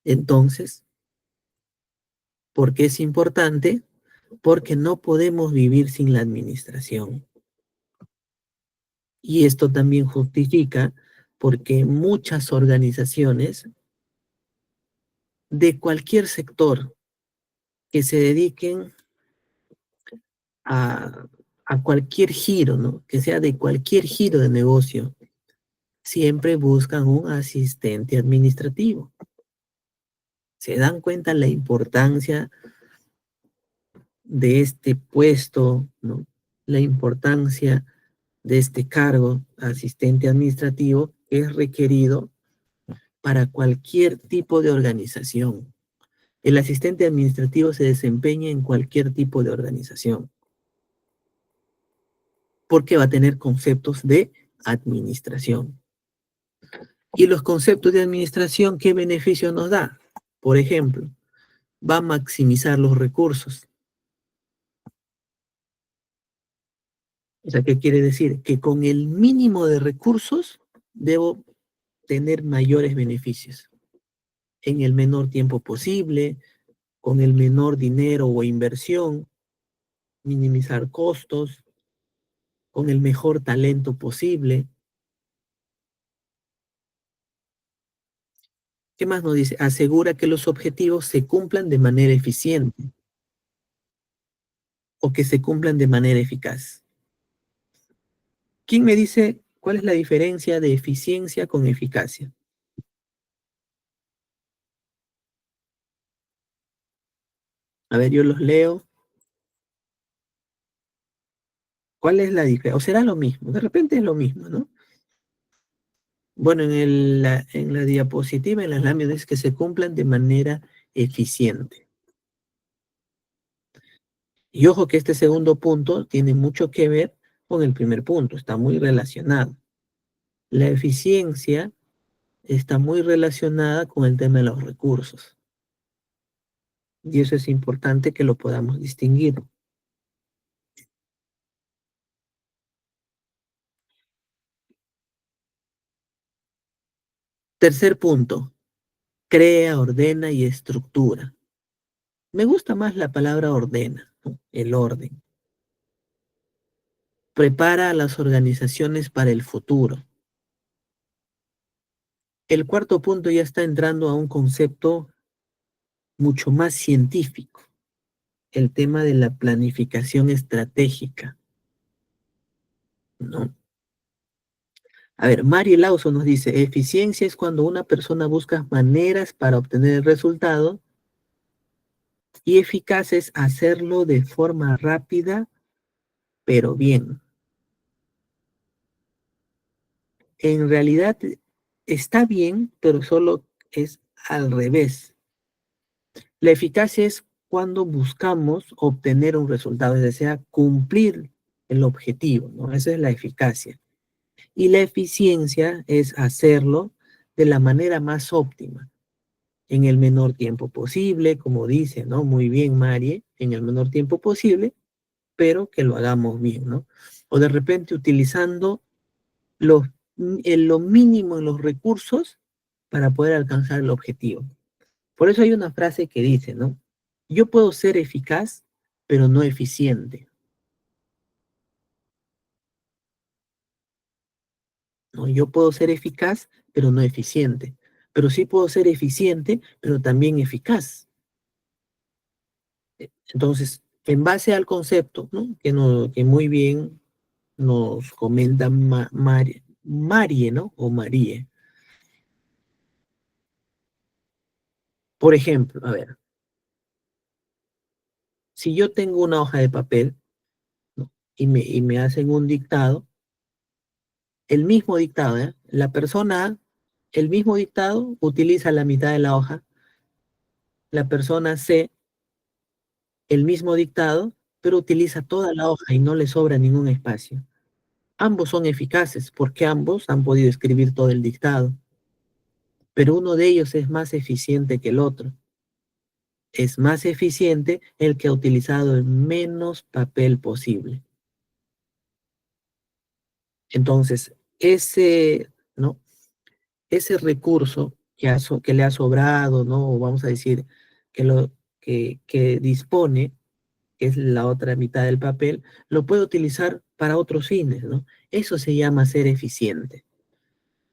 Entonces, ¿por qué es importante? Porque no podemos vivir sin la administración. Y esto también justifica porque muchas organizaciones de cualquier sector que se dediquen a, a cualquier giro, ¿no? Que sea de cualquier giro de negocio, siempre buscan un asistente administrativo. Se dan cuenta la importancia de este puesto, ¿no? La importancia de este cargo, asistente administrativo, es requerido para cualquier tipo de organización. El asistente administrativo se desempeña en cualquier tipo de organización, porque va a tener conceptos de administración. Y los conceptos de administración, ¿qué beneficio nos da? Por ejemplo, va a maximizar los recursos. O sea, ¿qué quiere decir? Que con el mínimo de recursos debo tener mayores beneficios en el menor tiempo posible, con el menor dinero o inversión, minimizar costos, con el mejor talento posible. ¿Qué más nos dice? Asegura que los objetivos se cumplan de manera eficiente o que se cumplan de manera eficaz. ¿Quién me dice cuál es la diferencia de eficiencia con eficacia? A ver, yo los leo. ¿Cuál es la diferencia? O será lo mismo, de repente es lo mismo, ¿no? Bueno, en la diapositiva, en las láminas, es que se cumplan de manera eficiente. Y ojo que este segundo punto tiene mucho que ver con el primer punto, está muy relacionado. La eficiencia está muy relacionada con el tema de los recursos. Y eso es importante que lo podamos distinguir. Tercer punto, crea, ordena y estructura. Me gusta más la palabra ordena, ¿no? El orden. Prepara a las organizaciones para el futuro. El cuarto punto ya está entrando a un concepto mucho más científico, el tema de la planificación estratégica, ¿no? A ver, Mario Lauso nos dice, eficiencia es cuando una persona busca maneras para obtener el resultado Y eficaz es hacerlo de forma rápida, pero bien. En realidad está bien, pero solo es al revés. La eficacia es cuando buscamos obtener un resultado, es decir, cumplir el objetivo, ¿no? Esa es la eficacia. Y la eficiencia es hacerlo de la manera más óptima, en el menor tiempo posible, como dice, ¿no? Muy bien, Marie, en el menor tiempo posible, pero que lo hagamos bien, ¿no? O de repente utilizando los, lo mínimo en los recursos para poder alcanzar el objetivo. Por eso hay una frase que dice, ¿no? Yo puedo ser eficaz, pero no eficiente, ¿no? Yo puedo ser eficaz, pero no eficiente. Pero sí puedo ser eficiente, pero también eficaz. Entonces, en base al concepto, ¿no? Que, no, que muy bien nos comenta Marie, ¿no? O Marie. Por ejemplo, a ver, si yo tengo una hoja de papel, ¿no? Y me hacen un dictado, el mismo dictado, ¿eh? La persona A, el mismo dictado, utiliza la mitad de la hoja, la persona C, el mismo dictado, pero utiliza toda la hoja y no le sobra ningún espacio. Ambos son eficaces porque ambos han podido escribir todo el dictado, pero uno de ellos es más eficiente que el otro. Es más eficiente el que ha utilizado el menos papel posible. Entonces, ¿no? Ese recurso que le ha sobrado, ¿no? O vamos a decir que que dispone, que es la otra mitad del papel, lo puede utilizar para otros fines, ¿no? Eso se llama ser eficiente,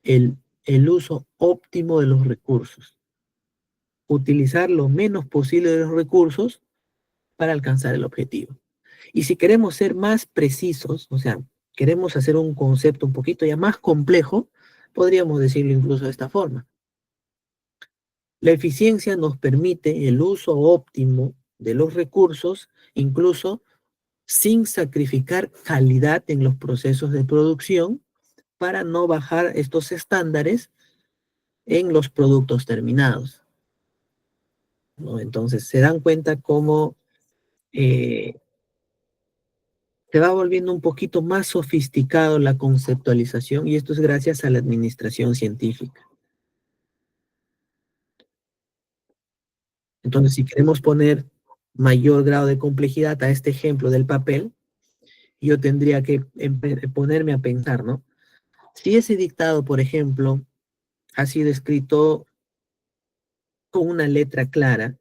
el uso óptimo de los recursos. Utilizar lo menos posible de los recursos para alcanzar el objetivo. Y si queremos ser más precisos, o sea, queremos hacer un concepto un poquito ya más complejo, podríamos decirlo incluso de esta forma. La eficiencia nos permite el uso óptimo de los recursos, incluso sin sacrificar calidad en los procesos de producción para no bajar estos estándares en los productos terminados, ¿no? Entonces, se dan cuenta cómo eh, se va volviendo un poquito más sofisticado la conceptualización y esto es gracias a la administración científica. Entonces, si queremos poner mayor grado de complejidad a este ejemplo del papel, yo tendría que ponerme a pensar, ¿no? Si ese dictado, por ejemplo, ha sido escrito con una letra clara,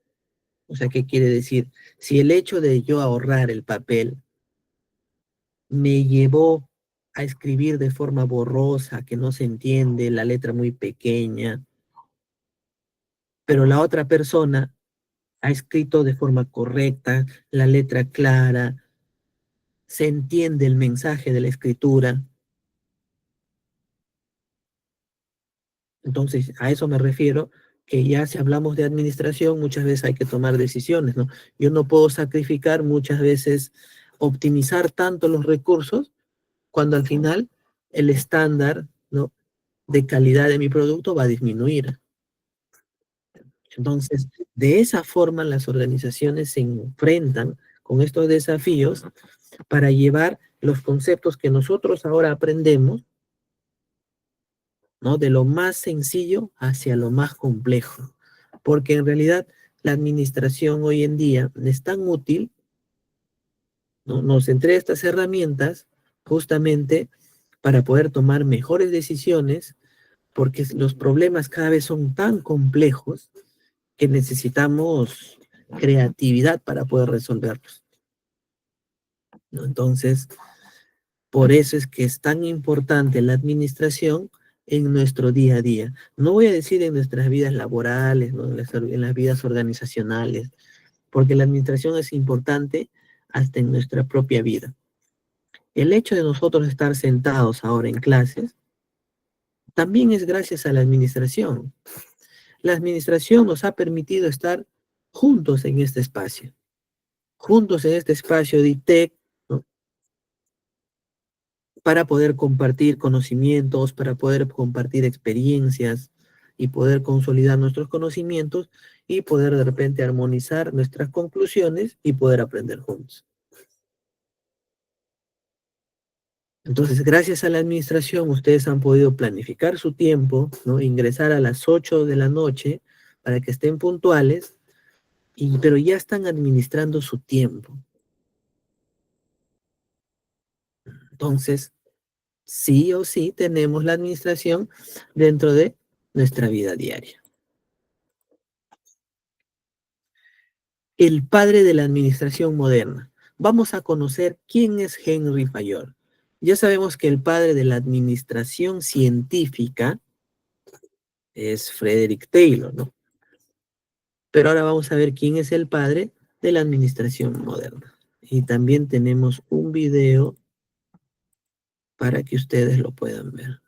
o sea, ¿qué quiere decir? Si el hecho de yo ahorrar el papel me llevó a escribir de forma borrosa, que no se entiende, la letra muy pequeña, pero la otra persona ha escrito de forma correcta, la letra clara, se entiende el mensaje de la escritura. Entonces, a eso me refiero, que ya si hablamos de administración, muchas veces hay que tomar decisiones, ¿no? Yo no puedo sacrificar muchas veces, optimizar tanto los recursos, cuando al final el estándar, ¿no? de calidad de mi producto va a disminuir. Entonces, de esa forma las organizaciones se enfrentan con estos desafíos para llevar los conceptos que nosotros ahora aprendemos, ¿no? De lo más sencillo hacia lo más complejo. Porque en realidad la administración hoy en día es tan útil, ¿no? Nos entrega estas herramientas justamente para poder tomar mejores decisiones, porque los problemas cada vez son tan complejos que necesitamos creatividad para poder resolverlos, ¿no? Entonces, por eso es que es tan importante la administración en nuestro día a día. No voy a decir en nuestras vidas laborales, ¿no? En las vidas organizacionales, porque la administración es importante hasta en nuestra propia vida. El hecho de nosotros estar sentados ahora en clases también es gracias a la administración. La administración nos ha permitido estar juntos en este espacio, juntos en este espacio de ITEC, ¿no? Para poder compartir conocimientos, para poder compartir experiencias y poder consolidar nuestros conocimientos y poder de repente armonizar nuestras conclusiones y poder aprender juntos. Entonces, gracias a la administración, ustedes han podido planificar su tiempo, ¿no? Ingresar a las 8 de la noche para que estén puntuales, pero ya están administrando su tiempo. Entonces, sí o sí tenemos la administración dentro de nuestra vida diaria. El padre de la administración moderna. Vamos a conocer quién es Henry Fayol. Ya sabemos que el padre de la administración científica es Frederick Taylor, ¿no? Pero ahora vamos a ver quién es el padre de la administración moderna. Y también tenemos un video para que ustedes lo puedan ver.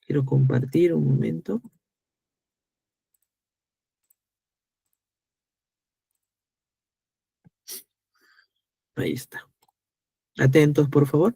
Quiero compartir un momento. Ahí está. Atentos, por favor.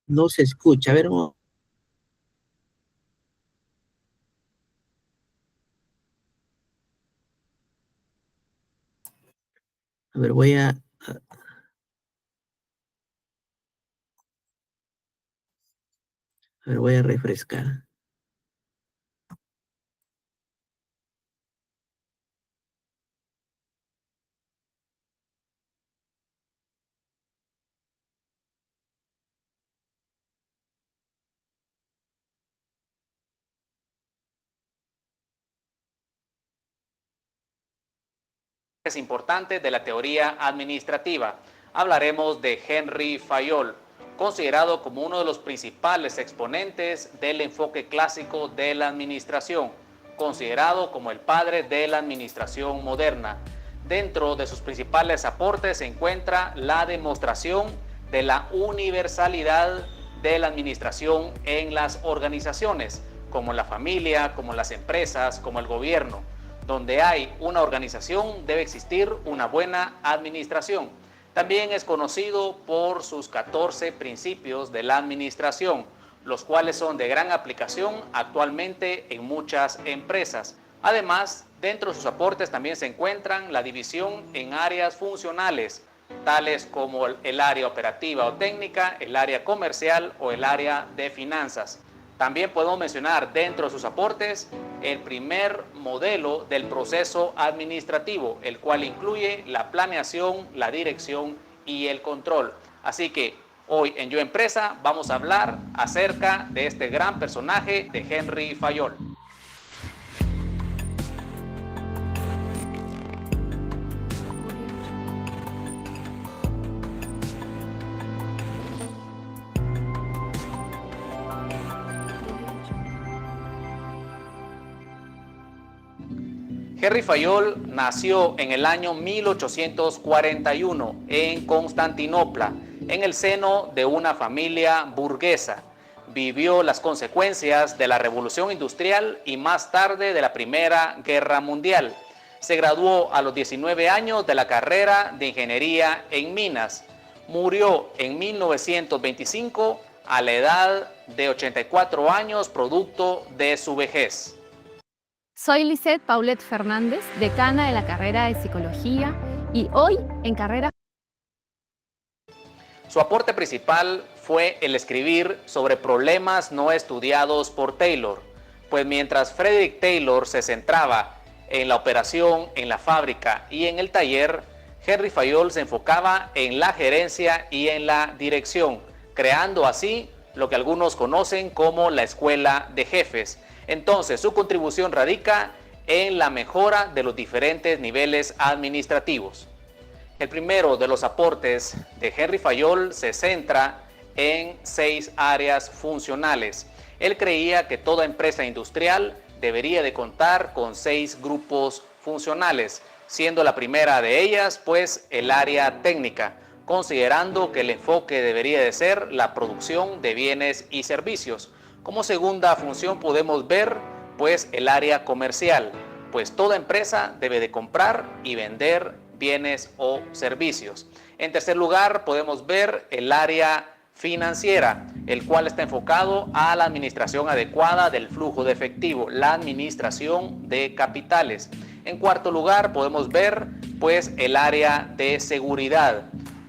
No se escucha. A ver, voy a refrescar. Importantes de la teoría administrativa. Hablaremos de Henry Fayol, considerado como uno de los principales exponentes del enfoque clásico de la administración, considerado como el padre de la administración moderna. Dentro de sus principales aportes se encuentra la demostración de la universalidad de la administración en las organizaciones, como la familia, como las empresas, como el gobierno. Donde hay una organización debe existir una buena administración. También es conocido por sus 14 principios de la administración, los cuales son de gran aplicación actualmente en muchas empresas. Además, dentro de sus aportes también se encuentran la división en áreas funcionales, tales como el área operativa o técnica, el área comercial o el área de finanzas. También podemos mencionar dentro de sus aportes el primer modelo del proceso administrativo, el cual incluye la planeación, la dirección y el control. Así que hoy en Yo Empresa vamos a hablar acerca de este gran personaje de Henry Fayol. Henry Fayol nació en el año 1841 en Constantinopla, en el seno de una familia burguesa. Vivió las consecuencias de la Revolución Industrial y más tarde de la Primera Guerra Mundial. Se graduó a los 19 años de la carrera de Ingeniería en Minas. Murió en 1925 a la edad de 84 años, producto de su vejez. Soy Lisette Paulette Fernández, decana de la carrera de Psicología, y hoy en carrera... Su aporte principal fue el escribir sobre problemas no estudiados por Taylor, pues mientras Frederick Taylor se centraba en la operación, en la fábrica y en el taller, Henry Fayol se enfocaba en la gerencia y en la dirección, creando así lo que algunos conocen como la escuela de jefes. Entonces, su contribución radica en la mejora de los diferentes niveles administrativos. El primero de los aportes de Henry Fayol se centra en 6 áreas funcionales. Él creía que toda empresa industrial debería de contar con 6 grupos funcionales, siendo la primera de ellas, pues, el área técnica, considerando que el enfoque debería de ser la producción de bienes y servicios. Como segunda función podemos ver, pues, el área comercial, pues toda empresa debe de comprar y vender bienes o servicios. En tercer lugar, podemos ver el área financiera, el cual está enfocado a la administración adecuada del flujo de efectivo, la administración de capitales. En cuarto lugar, podemos ver, pues, el área de seguridad,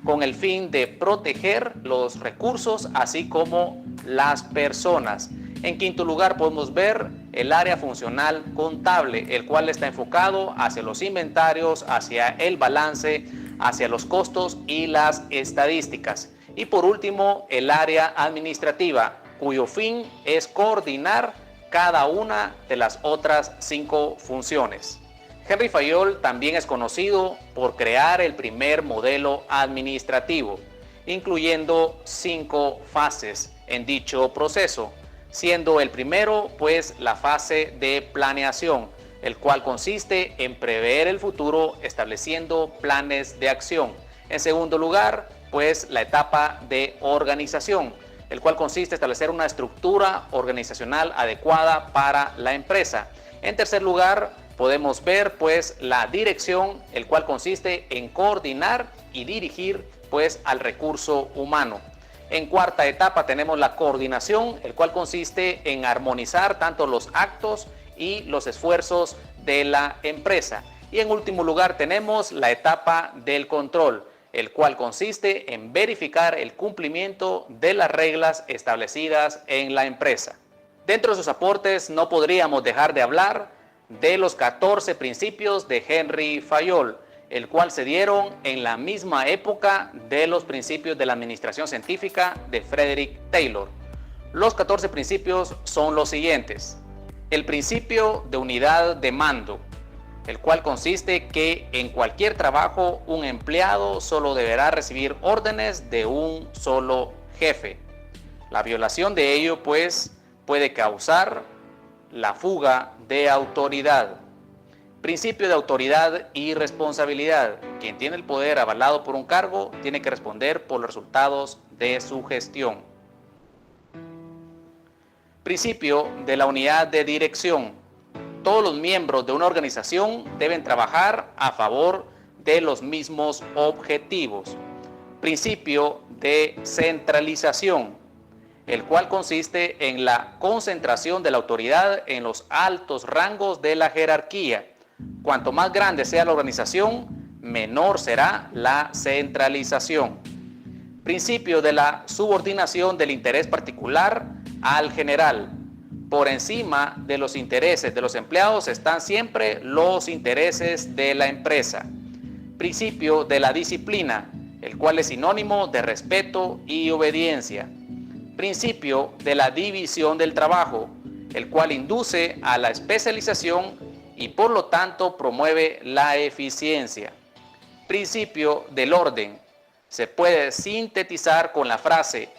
con el fin de proteger los recursos, así como las personas. En quinto lugar, podemos ver el área funcional contable, el cual está enfocado hacia los inventarios, hacia el balance, hacia los costos y las estadísticas. Y por último, el área administrativa, cuyo fin es coordinar cada una de las otras 5 funciones. Henry Fayol también es conocido por crear el primer modelo administrativo, incluyendo 5 fases en dicho proceso, siendo el primero, pues, la fase de planeación, el cual consiste en prever el futuro estableciendo planes de acción. En segundo lugar, pues, la etapa de organización, el cual consiste en establecer una estructura organizacional adecuada para la empresa. En tercer lugar, podemos ver, pues, la dirección, el cual consiste en coordinar y dirigir, pues, al recurso humano. En cuarta etapa tenemos la coordinación, el cual consiste en armonizar tanto los actos y los esfuerzos de la empresa. Y en último lugar tenemos la etapa del control, el cual consiste en verificar el cumplimiento de las reglas establecidas en la empresa. Dentro de sus aportes no podríamos dejar de hablar de los 14 principios de Henry Fayol, el cual se dieron en la misma época de los principios de la administración científica de Frederick Taylor. Los 14 principios son los siguientes. El principio de unidad de mando, el cual consiste que en cualquier trabajo un empleado solo deberá recibir órdenes de un solo jefe. La violación de ello, pues, puede causar la fuga de autoridad. Principio de autoridad y responsabilidad. Quien tiene el poder avalado por un cargo tiene que responder por los resultados de su gestión. Principio de la unidad de dirección. Todos los miembros de una organización deben trabajar a favor de los mismos objetivos. Principio de centralización, el cual consiste en la concentración de la autoridad en los altos rangos de la jerarquía. Cuanto más grande sea la organización, menor será la centralización. Principio de la subordinación del interés particular al general. Por encima de los intereses de los empleados están siempre los intereses de la empresa. Principio de la disciplina, el cual es sinónimo de respeto y obediencia. Principio de la división del trabajo, el cual induce a la especialización y por lo tanto promueve la eficiencia. Principio del orden. Se puede sintetizar con la frase: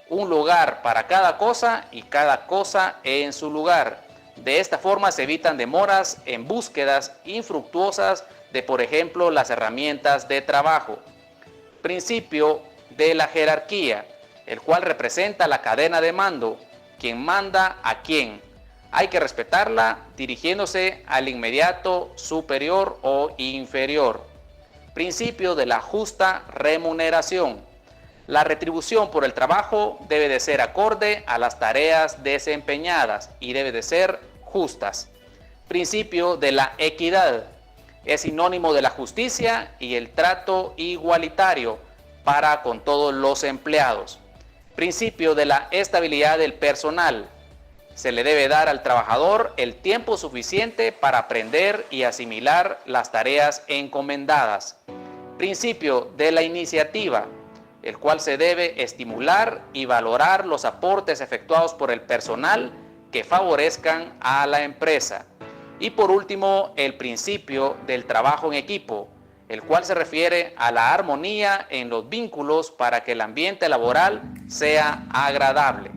un lugar para cada cosa y cada cosa en su lugar. De esta forma se evitan demoras en búsquedas infructuosas de, por ejemplo, las herramientas de trabajo. Principio de la jerarquía, el cual representa la cadena de mando, quien manda a quién. Hay que respetarla dirigiéndose al inmediato superior o inferior. Principio de la justa remuneración. La retribución por el trabajo debe de ser acorde a las tareas desempeñadas y debe de ser justas. Principio de la equidad. Es sinónimo de la justicia y el trato igualitario para con todos los empleados. Principio de la estabilidad del personal. Se le debe dar al trabajador el tiempo suficiente para aprender y asimilar las tareas encomendadas. Principio de la iniciativa, el cual se debe estimular y valorar los aportes efectuados por el personal que favorezcan a la empresa. Y por último, el principio del trabajo en equipo, el cual se refiere a la armonía en los vínculos para que el ambiente laboral sea agradable.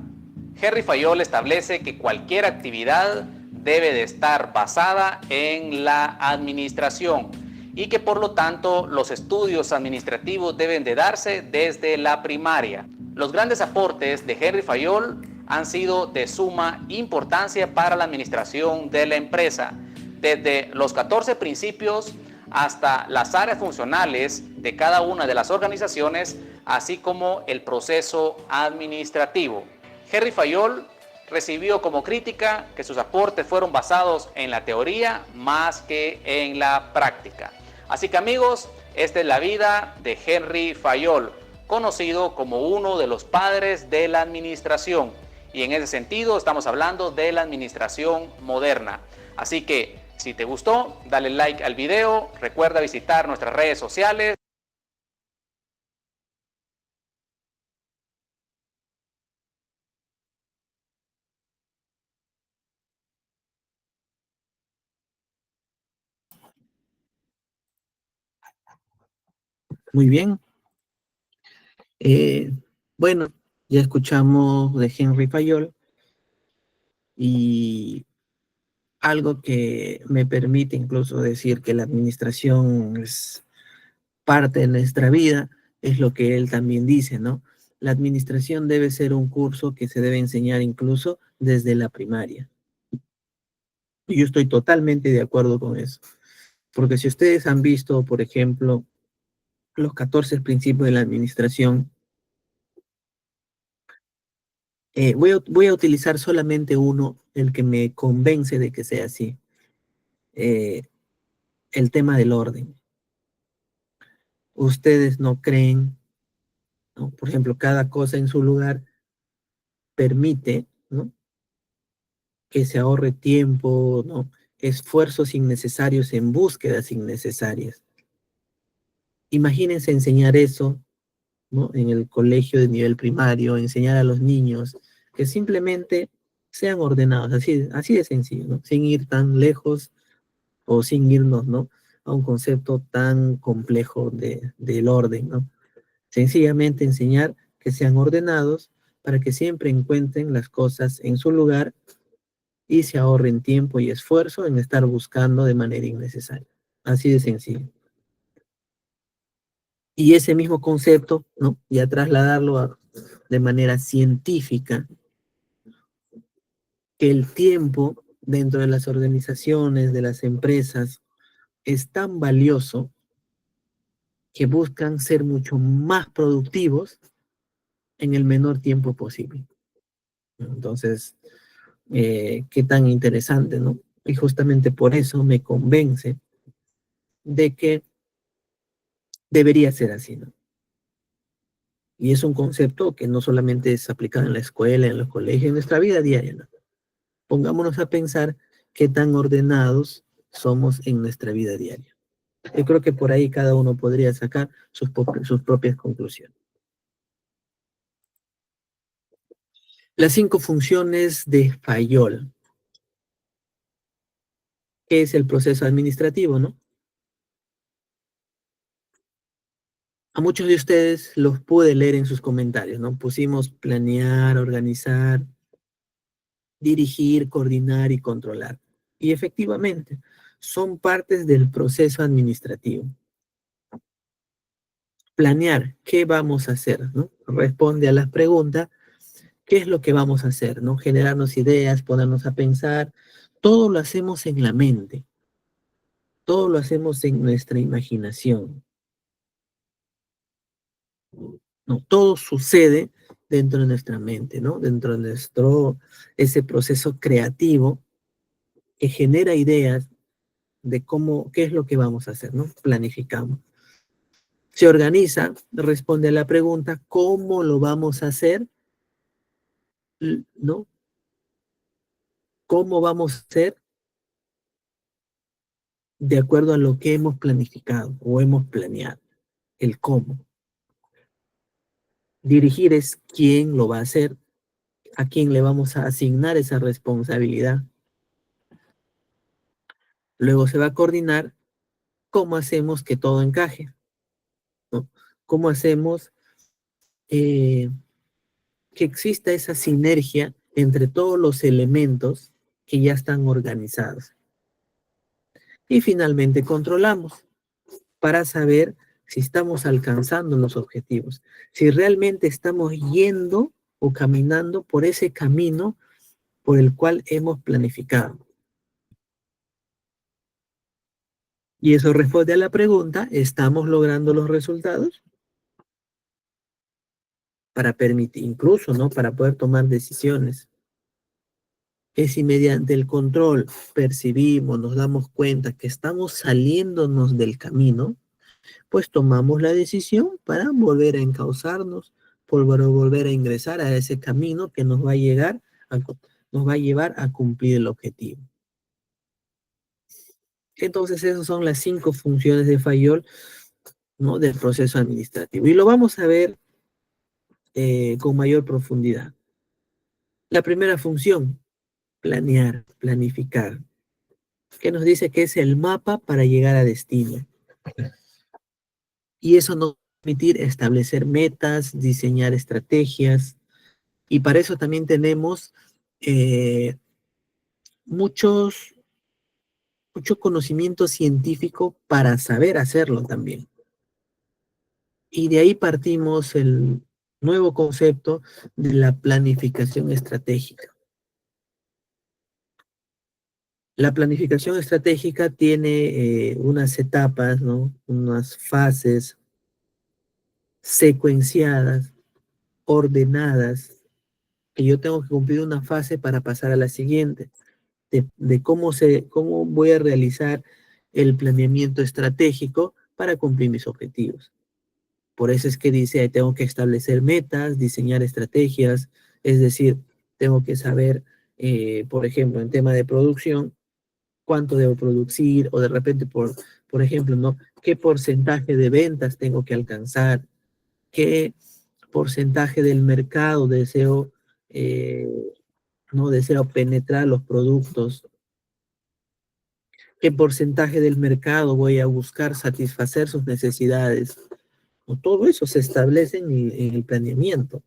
Henry Fayol establece que cualquier actividad debe de estar basada en la administración y que por lo tanto los estudios administrativos deben de darse desde la primaria. Los grandes aportes de Henry Fayol han sido de suma importancia para la administración de la empresa, desde los 14 principios hasta las áreas funcionales de cada una de las organizaciones, así como el proceso administrativo. Henry Fayol recibió como crítica que sus aportes fueron basados en la teoría más que en la práctica. Así que amigos, esta es la vida de Henry Fayol, conocido como uno de los padres de la administración. Y en ese sentido estamos hablando de la administración moderna. Así que si te gustó, dale like al video, recuerda visitar nuestras redes sociales. Muy bien. Bueno, ya escuchamos de Henry Fayol y algo que me permite incluso decir que la administración es parte de nuestra vida es lo que él también dice, ¿no? La administración debe ser un curso que se debe enseñar incluso desde la primaria. Y yo estoy totalmente de acuerdo con eso. Porque si ustedes han visto, por ejemplo, los 14 principios de la administración, voy a utilizar solamente uno, el que me convence de que sea así. Eh, el tema del orden. Ustedes no creen, ¿no? Por ejemplo, cada cosa en su lugar permite, ¿no?, que se ahorre tiempo, ¿no?, esfuerzos innecesarios en búsquedas innecesarias. Imagínense enseñar eso, ¿no?, en el colegio de nivel primario, enseñar a los niños que simplemente sean ordenados, así de sencillo, ¿no?, sin ir tan lejos o sin irnos, ¿no?, a un concepto tan complejo del orden, ¿no? Sencillamente enseñar que sean ordenados para que siempre encuentren las cosas en su lugar y se ahorren tiempo y esfuerzo en estar buscando de manera innecesaria. Así de sencillo. Y ese mismo concepto, ¿no?, ya trasladarlo de manera científica, que el tiempo dentro de las organizaciones, de las empresas, es tan valioso que buscan ser mucho más productivos en el menor tiempo posible. Entonces, qué tan interesante, ¿no? Y justamente por eso me convence de que debería ser así, ¿no? Y es un concepto que no solamente es aplicado en la escuela, en los colegios, en nuestra vida diaria, ¿no? Pongámonos a pensar qué tan ordenados somos en nuestra vida diaria. Yo creo que por ahí cada uno podría sacar sus propias conclusiones. Las 5 funciones de Fayol. ¿Qué es el proceso administrativo, no? A muchos de ustedes los pude leer en sus comentarios, ¿no? Pusimos planear, organizar, dirigir, coordinar y controlar. Y efectivamente, son partes del proceso administrativo. Planear qué vamos a hacer, ¿no? Responde a las preguntas, ¿qué es lo que vamos a hacer, ¿no? Generarnos ideas, ponernos a pensar. Todo lo hacemos en la mente, todo lo hacemos en nuestra imaginación, ¿no? Todo sucede dentro de nuestra mente, ¿no? Dentro de ese proceso creativo que genera ideas de qué es lo que vamos a hacer, ¿no? Planificamos. Se organiza, responde a la pregunta, ¿cómo lo vamos a hacer? ¿No? ¿Cómo vamos a hacer de acuerdo a lo que hemos planificado o hemos planeado? El cómo. Dirigir es quién lo va a hacer, a quién le vamos a asignar esa responsabilidad. Luego se va a coordinar cómo hacemos que todo encaje, ¿no? ¿Cómo hacemos que exista esa sinergia entre todos los elementos que ya están organizados? Y finalmente controlamos para saber si estamos alcanzando los objetivos, si realmente estamos yendo o caminando por ese camino por el cual hemos planificado. Y eso responde a la pregunta, ¿estamos logrando los resultados? Para permitir, incluso, ¿no? Para poder tomar decisiones. Es si mediante el control percibimos, nos damos cuenta que estamos saliéndonos del camino, pues tomamos la decisión para volver a encauzarnos, volver a ingresar a ese camino que nos va a nos va a llevar a cumplir el objetivo. Entonces, esas son las 5 funciones de Fayol, ¿no? Del proceso administrativo. Y lo vamos a ver con mayor profundidad. La primera función, planear, planificar, que nos dice que es el mapa para llegar a destino. Y eso nos va a permitir establecer metas, diseñar estrategias, y para eso también tenemos mucho conocimiento científico para saber hacerlo también. Y de ahí partimos el nuevo concepto de la planificación estratégica. La planificación estratégica tiene unas etapas, ¿no? Unas fases secuenciadas, ordenadas, que yo tengo que cumplir una fase para pasar a la siguiente, de cómo voy a realizar el planeamiento estratégico para cumplir mis objetivos. Por eso es que dice, tengo que establecer metas, diseñar estrategias, es decir, tengo que saber, por ejemplo, en tema de producción, cuánto debo producir, o de repente, por ejemplo, ¿no? ¿Qué porcentaje de ventas tengo que alcanzar? ¿Qué porcentaje del mercado eh, deseo penetrar los productos? ¿Qué porcentaje del mercado voy a buscar satisfacer sus necesidades? Todo eso se establece en el planeamiento.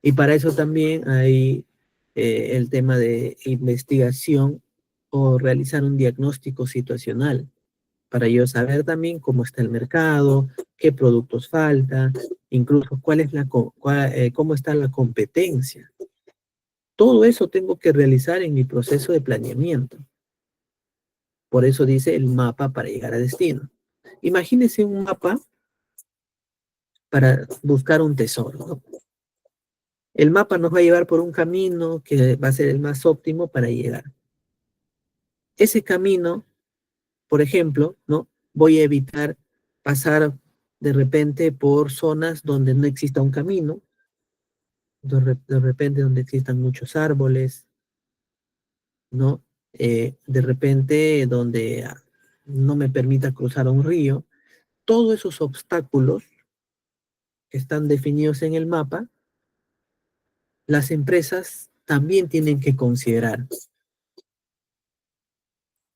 Y para eso también hay el tema de investigación o realizar un diagnóstico situacional, para yo saber también cómo está el mercado, qué productos faltan, incluso cómo está la competencia. Todo eso tengo que realizar en mi proceso de planeamiento. Por eso dice el mapa para llegar a destino. Imagínense un mapa para buscar un tesoro, ¿no? El mapa nos va a llevar por un camino que va a ser el más óptimo para llegar. Ese camino, por ejemplo, ¿no? Voy a evitar pasar de repente por zonas donde no exista un camino, de repente donde existan muchos árboles, ¿no? De repente donde no me permita cruzar un río. Todos esos obstáculos que están definidos en el mapa, las empresas también tienen que considerar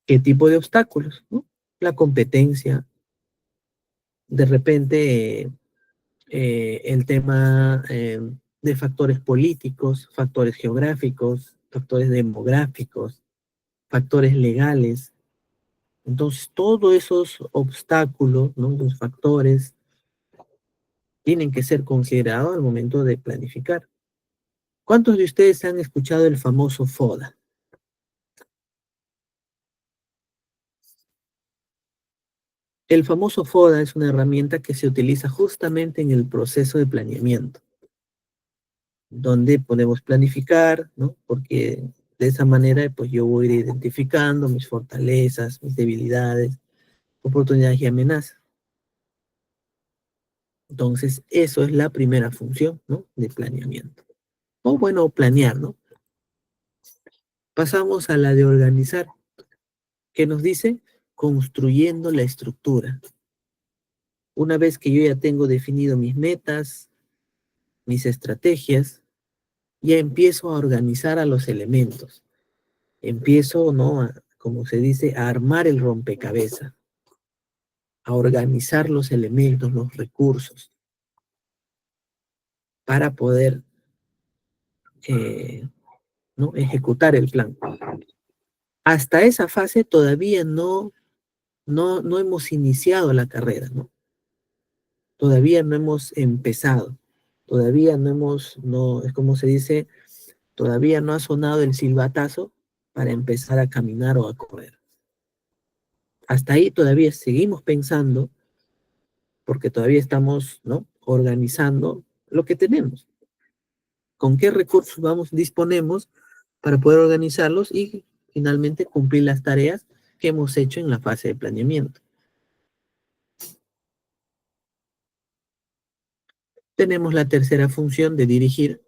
qué tipo de obstáculos, ¿no? La competencia, de repente el tema de factores políticos, factores geográficos, factores demográficos, factores legales. Entonces, todos esos obstáculos, ¿no? Los factores tienen que ser considerados al momento de planificar. ¿Cuántos de ustedes han escuchado el famoso FODA? El famoso FODA es una herramienta que se utiliza justamente en el proceso de planeamiento, donde podemos planificar, ¿no? Porque de esa manera, pues yo voy a ir identificando mis fortalezas, mis debilidades, oportunidades y amenazas. Entonces, eso es la primera función, ¿no? De planeamiento. O bueno, planear, ¿no? Pasamos a la de organizar, que nos dice construyendo la estructura. Una vez que yo ya tengo definido mis metas, mis estrategias, ya empiezo a organizar a los elementos. Empiezo, ¿no? Como se dice, a armar el rompecabezas, a organizar los elementos, los recursos, para poder, ¿no? Ejecutar el plan. Hasta esa fase todavía no hemos iniciado la carrera, ¿no? Todavía no hemos empezado. Todavía no, es como se dice, todavía no ha sonado el silbatazo para empezar a caminar o a correr. Hasta ahí todavía seguimos pensando, porque todavía estamos, ¿no? Organizando lo que tenemos. ¿Con qué recursos disponemos para poder organizarlos y finalmente cumplir las tareas que hemos hecho en la fase de planeamiento? Tenemos la tercera función de dirigir.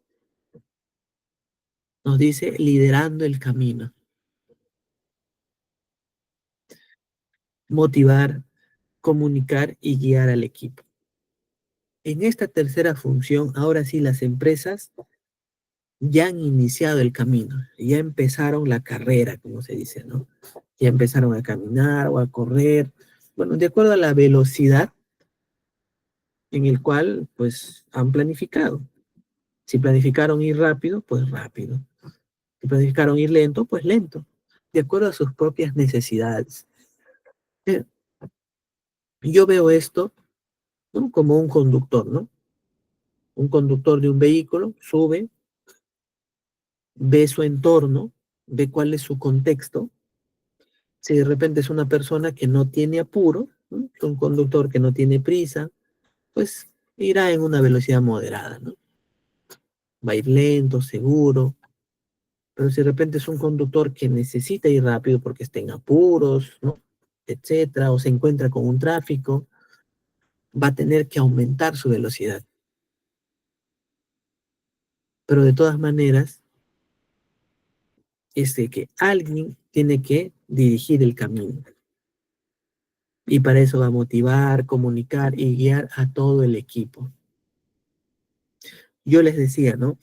Nos dice liderando el camino. Motivar, comunicar y guiar al equipo. En esta tercera función, ahora sí las empresas ya han iniciado el camino, ya empezaron la carrera, como se dice, ¿no? Ya empezaron a caminar o a correr, bueno, de acuerdo a la velocidad en el cual, pues, han planificado. Si planificaron ir rápido, pues rápido. Si planificaron ir lento, pues lento, de acuerdo a sus propias necesidades. Eh, Yo veo esto, ¿no? Como un conductor, ¿no? Un conductor de un vehículo sube, ve su entorno, ve cuál es su contexto. Si de repente es una persona que no tiene apuro, ¿no? Un conductor que no tiene prisa, pues irá en una velocidad moderada, ¿no? Va a ir lento, seguro. Pero si de repente es un conductor que necesita ir rápido porque está en apuros, ¿no? Etcétera, o se encuentra con un tráfico, va a tener que aumentar su velocidad. Pero de todas maneras, es de que alguien tiene que dirigir el camino. Y para eso va a motivar, comunicar y guiar a todo el equipo. Yo les decía, ¿no?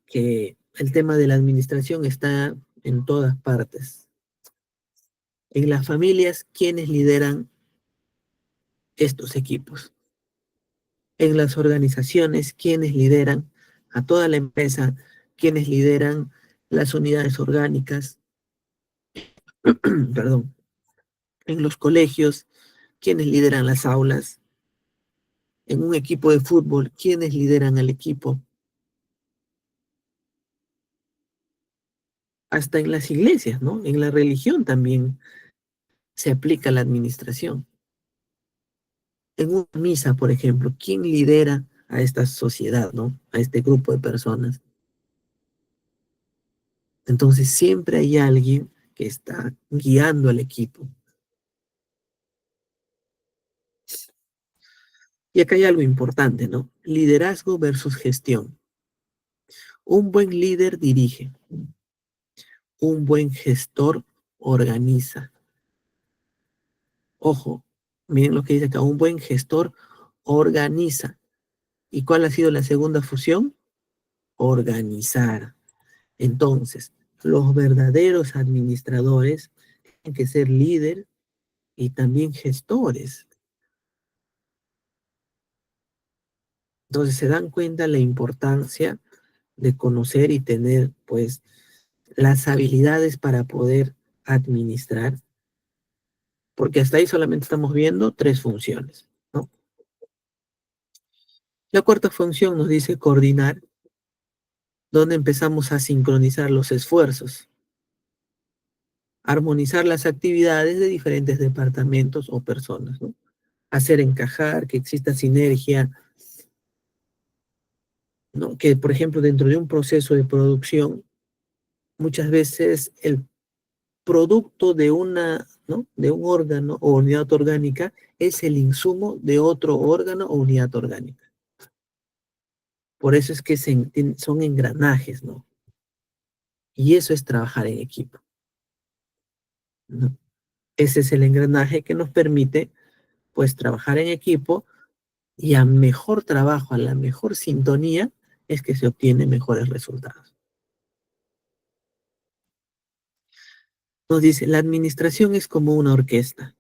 Que el tema de la administración está en todas partes. En las familias, ¿quiénes lideran estos equipos? En las organizaciones, ¿quiénes lideran a toda la empresa? ¿Quiénes lideran las unidades orgánicas? Perdón. En los colegios, ¿quiénes lideran las aulas? En un equipo de fútbol, ¿quiénes lideran al equipo? Hasta en las iglesias, ¿no? En la religión también se aplica la administración. En una misa, por ejemplo, ¿quién lidera a esta sociedad, ¿no? A este grupo de personas? Entonces siempre hay alguien que está guiando al equipo. Y acá hay algo importante, ¿no? Liderazgo versus gestión. Un buen líder dirige. Un buen gestor organiza. Ojo, miren lo que dice acá. Un buen gestor organiza. ¿Y cuál ha sido la segunda fusión? Organizar. Entonces, los verdaderos administradores tienen que ser líder y también gestores. Entonces se dan cuenta la importancia de conocer y tener, pues, las habilidades para poder administrar, porque hasta ahí solamente estamos viendo 3 funciones, ¿no? La cuarta función nos dice coordinar, donde empezamos a sincronizar los esfuerzos, armonizar las actividades de diferentes departamentos o personas, ¿no? Hacer encajar, que exista sinergia, ¿no? Que, por ejemplo, dentro de un proceso de producción, muchas veces el producto de una, ¿no? de un órgano o unidad orgánica es el insumo de otro órgano o unidad orgánica. Por eso es que son engranajes, ¿no? Y eso es trabajar en equipo, ¿no? Ese es el engranaje que nos permite, pues, trabajar en equipo, y a mejor trabajo, a la mejor sintonía, es que se obtienen mejores resultados. Nos dice, la administración es como una orquesta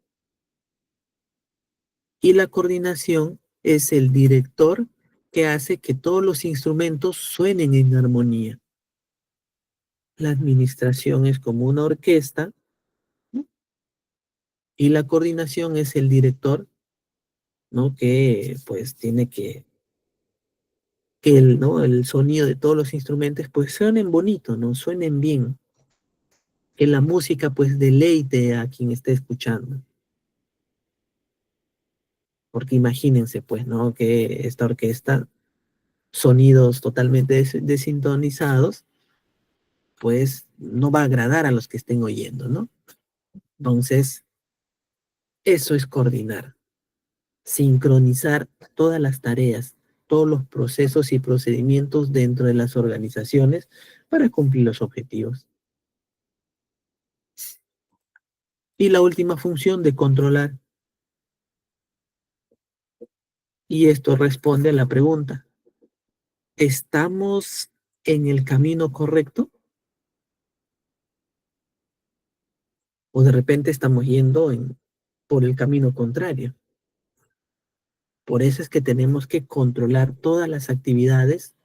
y la coordinación es el director que hace que todos los instrumentos suenen en armonía. La administración es como una orquesta, ¿no? Y la coordinación es el director, ¿no? Que pues tiene que ¿no? el sonido de todos los instrumentos pues suenen bonito, ¿no? Suenen bien. Que la música pues deleite a quien esté escuchando. Porque imagínense pues, ¿no? Que esta orquesta, sonidos totalmente desintonizados, pues no va a agradar a los que estén oyendo, ¿no? Entonces, eso es coordinar, sincronizar todas las tareas, todos los procesos y procedimientos dentro de las organizaciones para cumplir los objetivos. Y la última función de controlar. Y esto responde a la pregunta, ¿estamos en el camino correcto? ¿O de repente estamos yendo por el camino contrario? Por eso es que tenemos que controlar todas las actividades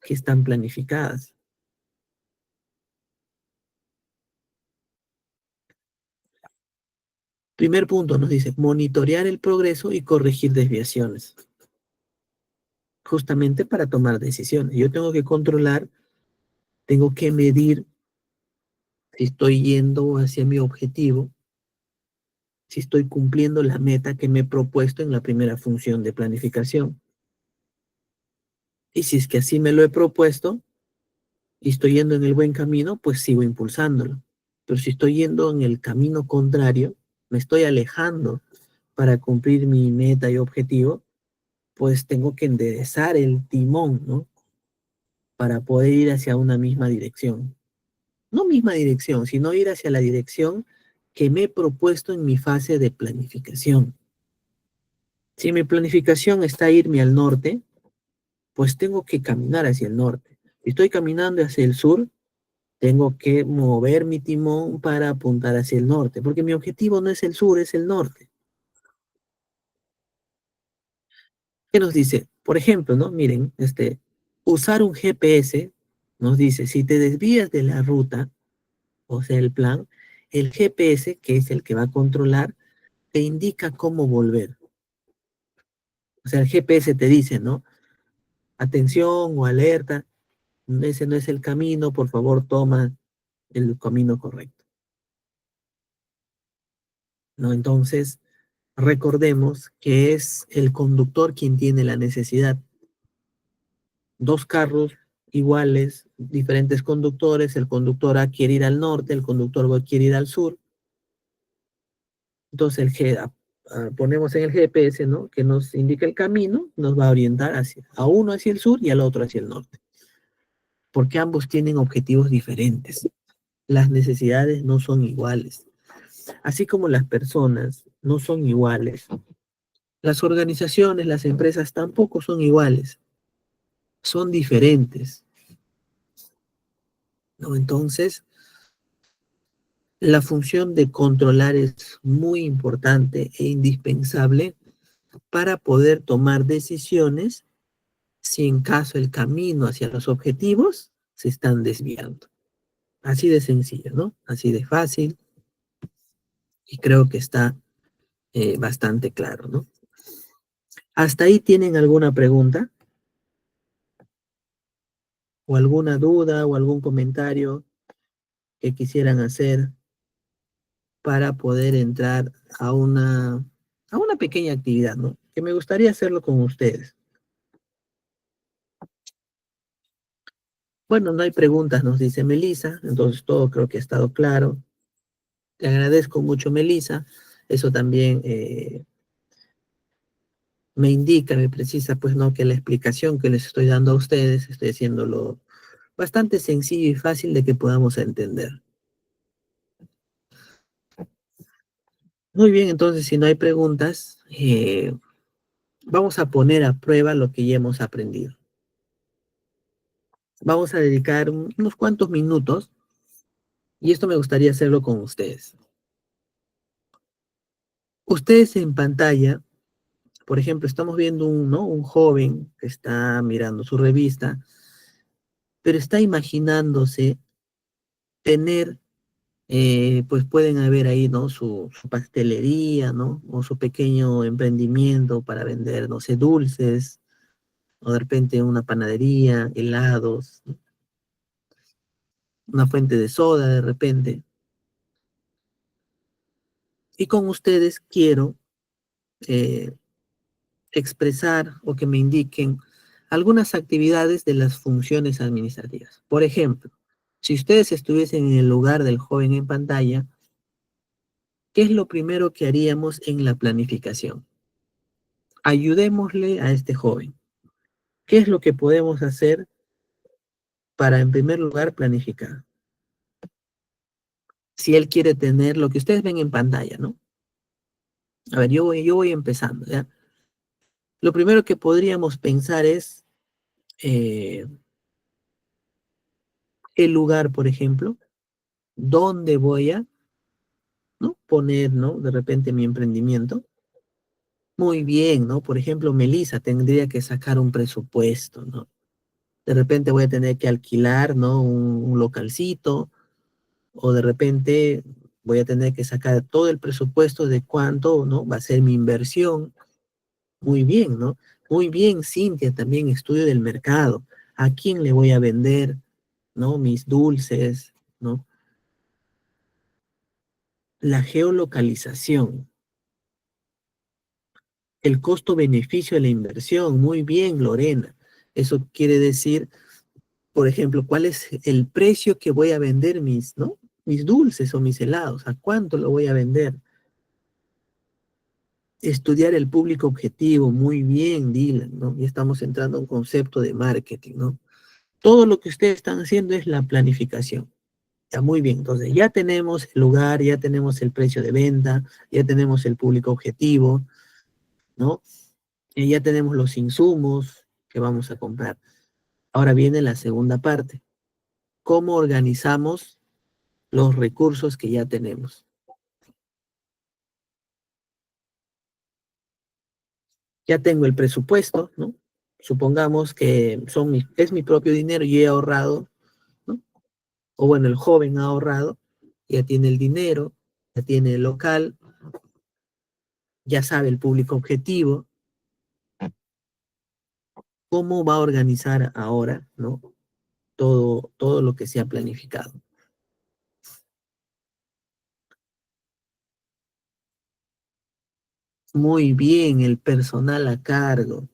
que están planificadas. Primer punto nos dice, monitorear el progreso y corregir desviaciones. Justamente para tomar decisiones. Yo tengo que controlar, tengo que medir si estoy yendo hacia mi objetivo, si estoy cumpliendo la meta que me he propuesto en la primera función de planificación. Y si es que así me lo he propuesto y estoy yendo en el buen camino, pues sigo impulsándolo. Pero si estoy yendo en el camino contrario, me estoy alejando para cumplir mi meta y objetivo, pues tengo que enderezar el timón, ¿no? Para poder ir hacia una misma dirección. No misma dirección, sino ir hacia la dirección que me he propuesto en mi fase de planificación. Si mi planificación está irme al norte, pues tengo que caminar hacia el norte. Si estoy caminando hacia el sur, tengo que mover mi timón para apuntar hacia el norte, porque mi objetivo no es el sur, es el norte. ¿Qué nos dice? Por ejemplo, ¿no? Miren, usar un GPS nos dice, si te desvías de la ruta, o sea, el plan, el GPS, que es el que va a controlar, te indica cómo volver. O sea, el GPS te dice, ¿no? Atención o alerta, ese no es el camino, por favor toma el camino correcto, ¿no? Entonces, recordemos que es el conductor quien tiene la necesidad. Dos carros iguales, diferentes conductores, el conductor A quiere ir al norte, el conductor B quiere ir al sur. Entonces ponemos en el GPS, ¿no? Que nos indica el camino, nos va a orientar a uno hacia el sur y al otro hacia el norte. Porque ambos tienen objetivos diferentes. Las necesidades no son iguales. Así como las personas no son iguales, las organizaciones, las empresas tampoco son iguales. Son diferentes, ¿no? Entonces, la función de controlar es muy importante e indispensable para poder tomar decisiones si en caso el camino hacia los objetivos se están desviando. Así de sencillo, ¿no? Así de fácil. Y creo que está bastante claro, ¿no? ¿Hasta ahí tienen alguna pregunta? ¿O alguna duda o algún comentario que quisieran hacer para poder entrar a una pequeña actividad, ¿no? Que me gustaría hacerlo con ustedes. Bueno, no hay preguntas, nos dice Melissa, entonces todo creo que ha estado claro. Te agradezco mucho, Melissa. Eso también me indica, me precisa, pues, ¿no? Que la explicación que les estoy dando a ustedes, estoy haciéndolo bastante sencillo y fácil de que podamos entender. Muy bien, entonces, si no hay preguntas, vamos a poner a prueba lo que ya hemos aprendido. Vamos a dedicar unos cuantos minutos y esto me gustaría hacerlo con ustedes. Ustedes en pantalla, por ejemplo, estamos viendo un joven que está mirando su revista, pero está imaginándose tener, pues pueden haber ahí, ¿no? Su pastelería, ¿no? O su pequeño emprendimiento para vender, no sé, dulces, o de repente una panadería, helados, ¿no? Una fuente de soda de repente. Y con ustedes quiero eh, expresar o que me indiquen algunas actividades de las funciones administrativas. Por ejemplo, si ustedes estuviesen en el lugar del joven en pantalla, ¿qué es lo primero que haríamos en la planificación? Ayudémosle a este joven. ¿Qué es lo que podemos hacer para, en primer lugar, planificar? Si él quiere tener lo que ustedes ven en pantalla, ¿no? A ver, yo voy empezando, ¿ya? Lo primero que podríamos pensar es eh, el lugar, por ejemplo, dónde voy a, ¿no? Poner, ¿no? De repente mi emprendimiento. Muy bien, ¿no? Por ejemplo, Melissa tendría que sacar un presupuesto, ¿no? De repente voy a tener que alquilar, ¿no? Un localcito, o de repente voy a tener que sacar todo el presupuesto de cuánto, ¿no? Va a ser mi inversión. Muy bien, ¿no? Muy bien, Cintia, también estudio del mercado. ¿A quién le voy a vender, ¿no? Mis dulces, ¿no? La geolocalización, el costo-beneficio de la inversión. Muy bien, Lorena. Eso quiere decir, por ejemplo, cuál es el precio que voy a vender mis, ¿no? Mis dulces o mis helados. ¿A cuánto lo voy a vender? Estudiar el público objetivo. Muy bien, Dylan, ¿no? Ya estamos entrando a un concepto de marketing, ¿no? Todo lo que ustedes están haciendo es la planificación. Ya, muy bien. Entonces, ya tenemos el lugar, ya tenemos el precio de venta, ya tenemos el público objetivo, ¿no? Y ya tenemos los insumos que vamos a comprar. Ahora viene la segunda parte. ¿Cómo organizamos los recursos que ya tenemos? Ya tengo el presupuesto, ¿no? Supongamos que es mi propio dinero y he ahorrado, ¿no? O bueno, el joven ha ahorrado, ya tiene el dinero, ya tiene el local, ya sabe el público objetivo. ¿Cómo va a organizar ahora, ¿no? Todo lo que se ha planificado. Muy bien, el personal a cargo.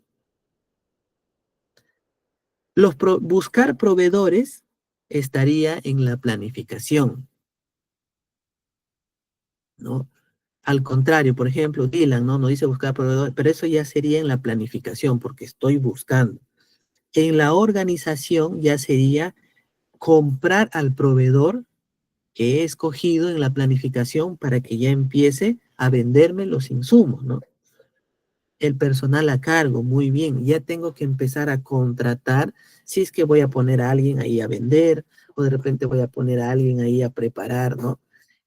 Buscar proveedores estaría en la planificación, ¿no? Al contrario, por ejemplo, Dylan, ¿no? No dice buscar proveedores, pero eso ya sería en la planificación, porque estoy buscando. En la organización ya sería comprar al proveedor que he escogido en la planificación para que ya empiece a venderme los insumos, ¿no? El personal a cargo, muy bien, ya tengo que empezar a contratar, si es que voy a poner a alguien ahí a vender, o de repente voy a poner a alguien ahí a preparar, ¿no?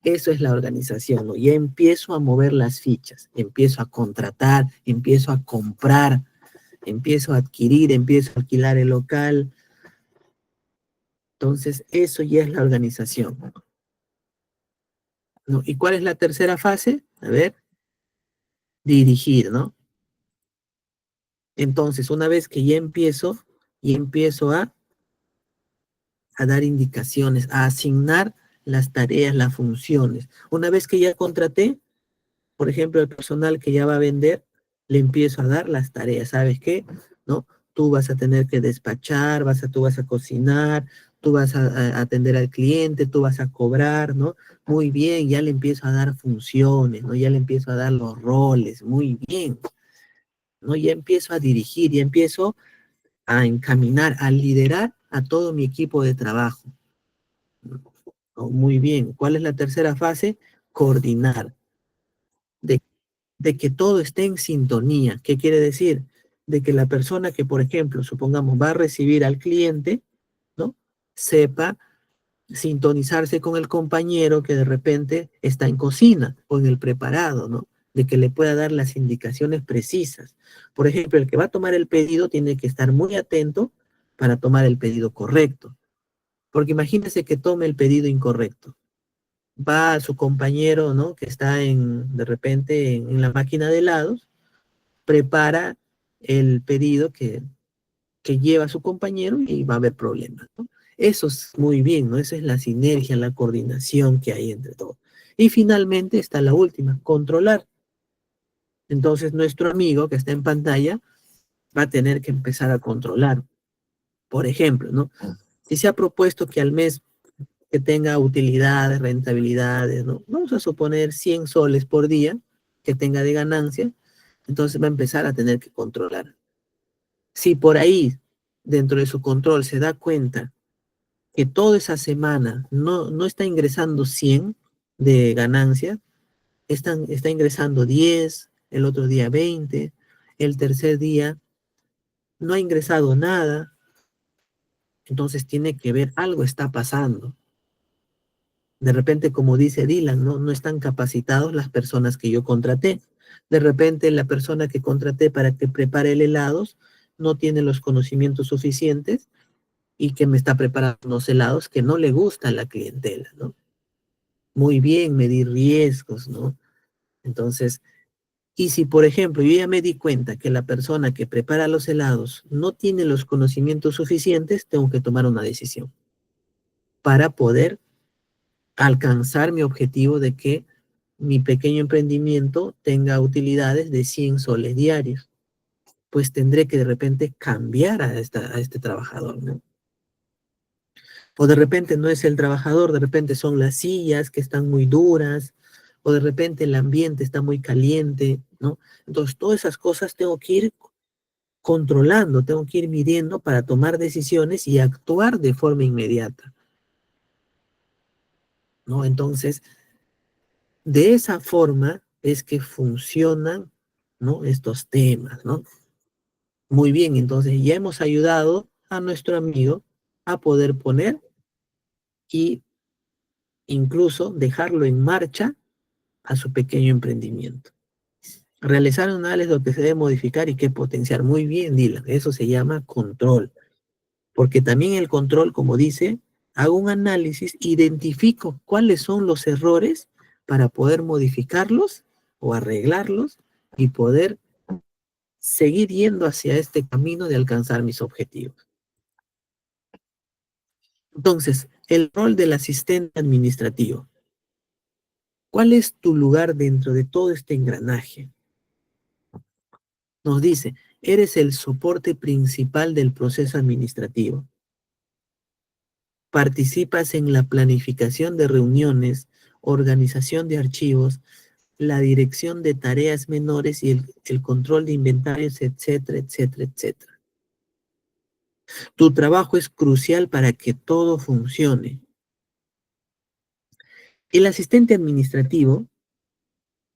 Eso es la organización, ¿no? Ya empiezo a mover las fichas, empiezo a contratar, empiezo a comprar, empiezo a adquirir, empiezo a alquilar el local. Entonces, eso ya es la organización, ¿no? ¿Y cuál es la tercera fase? A ver, dirigir, ¿no? Entonces, una vez que ya empiezo a dar indicaciones, a asignar las tareas, las funciones. Una vez que ya contraté, por ejemplo, el personal que ya va a vender, le empiezo a dar las tareas. ¿Sabes qué? ¿No? Tú vas a tener que despachar, tú vas a cocinar, tú vas a atender al cliente, tú vas a cobrar, ¿no? Muy bien, ya le empiezo a dar funciones, ¿no? Ya le empiezo a dar los roles, muy bien, ¿no? Ya empiezo a dirigir, ya empiezo a encaminar, a liderar a todo mi equipo de trabajo. ¿No? Muy bien. ¿Cuál es la tercera fase? Coordinar. De, de que todo esté en sintonía. ¿Qué quiere decir? De que la persona que, por ejemplo, supongamos, va a recibir al cliente, ¿no? Sepa sintonizarse con el compañero que de repente está en cocina o en el preparado, ¿no? De que le pueda dar las indicaciones precisas. Por ejemplo, el que va a tomar el pedido tiene que estar muy atento para tomar el pedido correcto. Porque imagínese que tome el pedido incorrecto. Va a su compañero, ¿no? Que está de repente en la máquina de helados, prepara el pedido que lleva a su compañero y va a haber problemas, ¿no? Eso es muy bien, ¿no? Esa es la sinergia, la coordinación que hay entre todos. Y finalmente está la última, controlar. Entonces nuestro amigo que está en pantalla va a tener que empezar a controlar. Por ejemplo, ¿no? Si se ha propuesto que al mes que tenga utilidades, rentabilidades, ¿no? Vamos a suponer 100 soles por día que tenga de ganancia, entonces va a empezar a tener que controlar. Si por ahí, dentro de su control, se da cuenta que toda esa semana no está ingresando 100 de ganancia, está ingresando 10, el otro día 20, el tercer día no ha ingresado nada, entonces tiene que ver, algo está pasando. De repente, como dice Dylan, no están capacitados las personas que yo contraté. De repente, la persona que contraté para que prepare el helados no tiene los conocimientos suficientes y que me está preparando unos helados que no le gusta a la clientela, ¿no? Muy bien, medir riesgos, ¿no? Entonces, y si, por ejemplo, yo ya me di cuenta que la persona que prepara los helados no tiene los conocimientos suficientes, tengo que tomar una decisión para poder alcanzar mi objetivo de que mi pequeño emprendimiento tenga utilidades de 100 soles diarios. Pues tendré que de repente cambiar a este trabajador, ¿no? O de repente no es el trabajador, de repente son las sillas que están muy duras, o de repente el ambiente está muy caliente, ¿no? Entonces, todas esas cosas tengo que ir controlando, tengo que ir midiendo para tomar decisiones y actuar de forma inmediata, ¿no? Entonces, de esa forma es que funcionan, ¿no? Estos temas, ¿no? Muy bien, entonces ya hemos ayudado a nuestro amigo a poder poner y incluso dejarlo en marcha a su pequeño emprendimiento. Realizar un análisis de lo que se debe modificar y qué potenciar. Muy bien, Dylan, eso se llama control. Porque también el control, como dice, hago un análisis, identifico cuáles son los errores para poder modificarlos o arreglarlos y poder seguir yendo hacia este camino de alcanzar mis objetivos. Entonces, el rol del asistente administrativo. ¿Cuál es tu lugar dentro de todo este engranaje? Nos dice, eres el soporte principal del proceso administrativo. Participas en la planificación de reuniones, organización de archivos, la dirección de tareas menores y el control de inventarios, etcétera, etcétera, etcétera. Tu trabajo es crucial para que todo funcione. El asistente administrativo,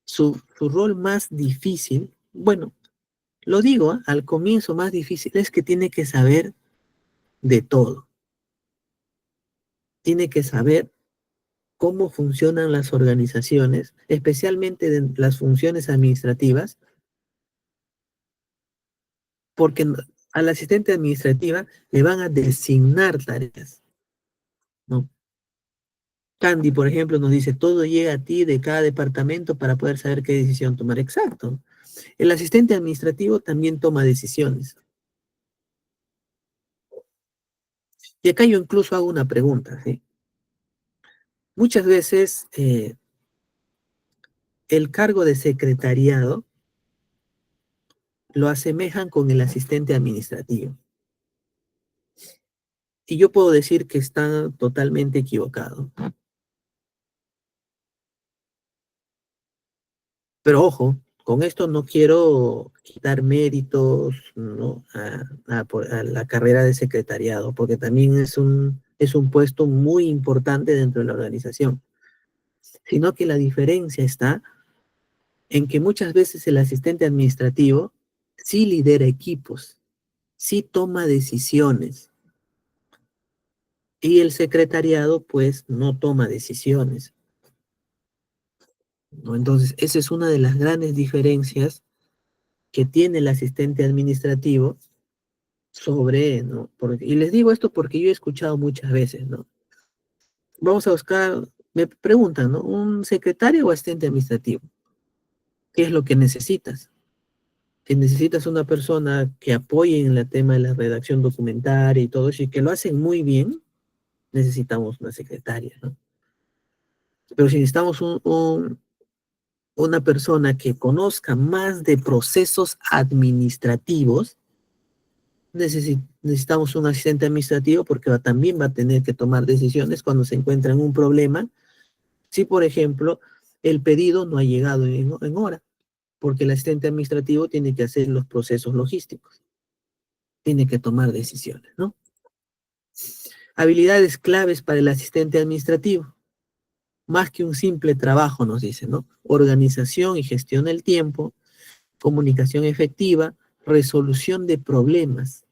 su rol más difícil, bueno, lo digo, al comienzo más difícil es que tiene que saber de todo. Tiene que saber cómo funcionan las organizaciones, especialmente de las funciones administrativas, porque al asistente administrativa le van a designar tareas. Candy, por ejemplo, nos dice, todo llega a ti de cada departamento para poder saber qué decisión tomar. Exacto. El asistente administrativo también toma decisiones. Y acá yo incluso hago una pregunta, ¿sí? Muchas veces el cargo de secretariado lo asemejan con el asistente administrativo. Y yo puedo decir que está totalmente equivocado. Pero ojo, con esto no quiero quitar méritos, ¿no? a la carrera de secretariado, porque también es un puesto muy importante dentro de la organización, sino que la diferencia está en que muchas veces el asistente administrativo sí lidera equipos, sí toma decisiones, y el secretariado pues no toma decisiones, ¿no? Entonces, esa es una de las grandes diferencias que tiene el asistente administrativo sobre, ¿no? Y les digo esto porque yo he escuchado muchas veces, ¿no? Vamos a buscar, me preguntan, ¿no? ¿Un secretario o asistente administrativo? ¿Qué es lo que necesitas? Si necesitas una persona que apoye en el tema de la redacción documentaria y todo eso, y que lo hacen muy bien, necesitamos una secretaria, ¿no? Pero si necesitamos una persona que conozca más de procesos administrativos, necesitamos un asistente administrativo porque también va a tener que tomar decisiones cuando se encuentra en un problema. Si, por ejemplo, el pedido no ha llegado en hora, porque el asistente administrativo tiene que hacer los procesos logísticos, tiene que tomar decisiones, ¿no? Habilidades claves para el asistente administrativo. Más que un simple trabajo, nos dice, ¿no? Organización y gestión del tiempo, comunicación efectiva, resolución de problemas,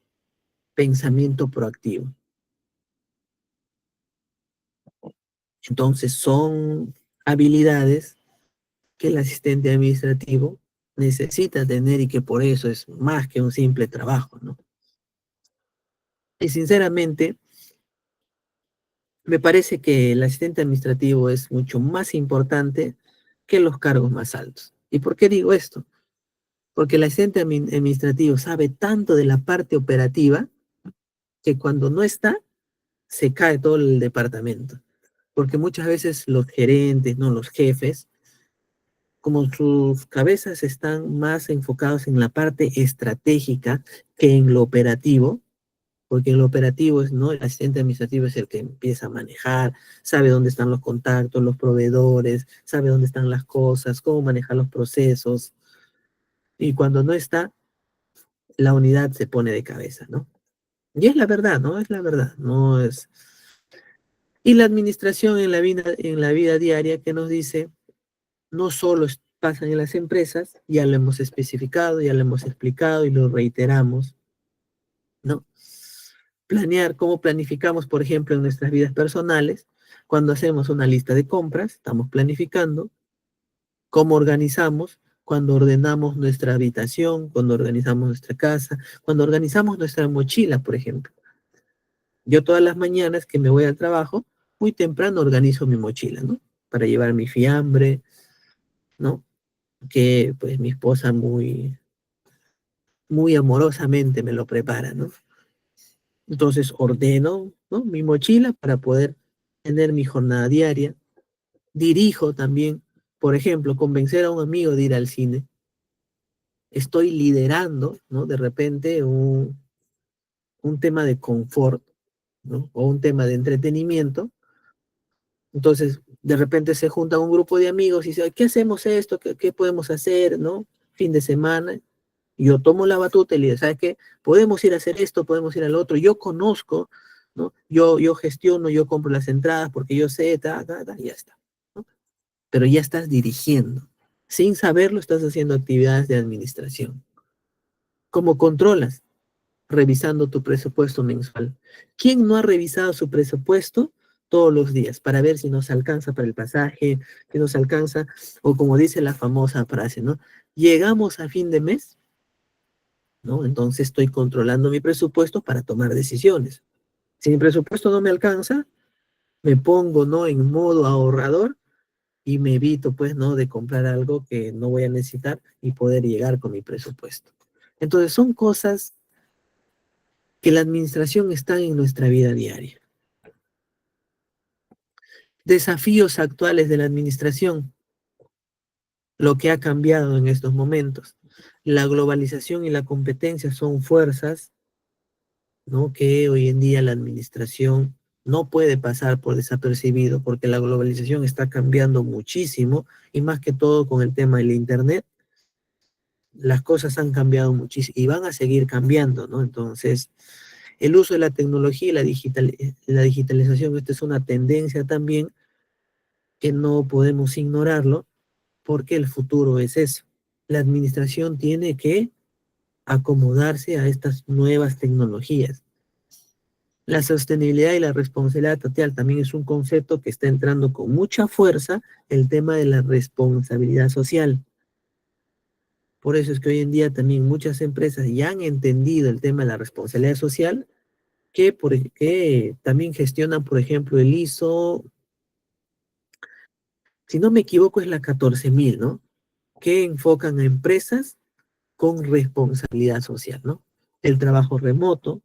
pensamiento proactivo. Entonces son habilidades que el asistente administrativo necesita tener y que por eso es más que un simple trabajo, ¿no? Y sinceramente, me parece que el asistente administrativo es mucho más importante que los cargos más altos. ¿Y por qué digo esto? Porque el asistente administrativo sabe tanto de la parte operativa que cuando no está, se cae todo el departamento. Porque muchas veces los gerentes, no los jefes, como sus cabezas están más enfocados en la parte estratégica que en lo operativo, porque en lo operativo es, ¿no? El asistente administrativo es el que empieza a manejar, sabe dónde están los contactos, los proveedores, sabe dónde están las cosas, cómo manejar los procesos, y cuando no está, la unidad se pone de cabeza, ¿no? Y es la verdad, ¿no? Es la verdad, no es... Y la administración en la vida diaria que nos dice, no solo pasan en las empresas, ya lo hemos especificado, ya lo hemos explicado y lo reiteramos, ¿no? Planear, cómo planificamos, por ejemplo, en nuestras vidas personales, cuando hacemos una lista de compras, estamos planificando, cómo organizamos, cuando ordenamos nuestra habitación, cuando organizamos nuestra casa, cuando organizamos nuestra mochila, por ejemplo. Yo todas las mañanas que me voy al trabajo, muy temprano organizo mi mochila, ¿no? Para llevar mi fiambre, ¿no? Que pues mi esposa muy amorosamente me lo prepara, ¿no? Entonces ordeno, ¿no? Mi mochila para poder tener mi jornada diaria. Dirijo también, por ejemplo, convencer a un amigo de ir al cine. Estoy liderando, ¿no? De repente un tema de confort, ¿no? O un tema de entretenimiento. Entonces, de repente se junta un grupo de amigos y dice, ¿qué hacemos esto? ¿Qué podemos hacer? ¿No? Fin de semana. Yo tomo la batuta y le digo, ¿sabes qué? Podemos ir a hacer esto, podemos ir al otro. Yo conozco, ¿no? Yo gestiono, yo compro las entradas porque yo sé, y ya está, ¿no? Pero ya estás dirigiendo. Sin saberlo, estás haciendo actividades de administración. ¿Cómo controlas? Revisando tu presupuesto mensual. ¿Quién no ha revisado su presupuesto todos los días para ver si nos alcanza para el pasaje, si nos alcanza, o como dice la famosa frase, ¿no? Llegamos a fin de mes, ¿no? Entonces estoy controlando mi presupuesto para tomar decisiones. Si mi presupuesto no me alcanza, me pongo, ¿no?, en modo ahorrador y me evito, pues, ¿no?, de comprar algo que no voy a necesitar y poder llegar con mi presupuesto. Entonces, son cosas que la administración está en nuestra vida diaria. Desafíos actuales de la administración, lo que ha cambiado en estos momentos. La globalización y la competencia son fuerzas, ¿no?, que hoy en día la administración no puede pasar por desapercibido porque la globalización está cambiando muchísimo y más que todo con el tema del Internet, las cosas han cambiado muchísimo y van a seguir cambiando, ¿no? Entonces, el uso de la tecnología y la digitalización, esta es una tendencia también que no podemos ignorarlo porque el futuro es eso. La administración tiene que acomodarse a estas nuevas tecnologías. La sostenibilidad y la responsabilidad social también es un concepto que está entrando con mucha fuerza, el tema de la responsabilidad social. Por eso es que hoy en día también muchas empresas ya han entendido el tema de la responsabilidad social, que también gestionan, por ejemplo, el ISO, si no me equivoco, es la 14.000, ¿no? Que enfocan a empresas con responsabilidad social, ¿no? El trabajo remoto,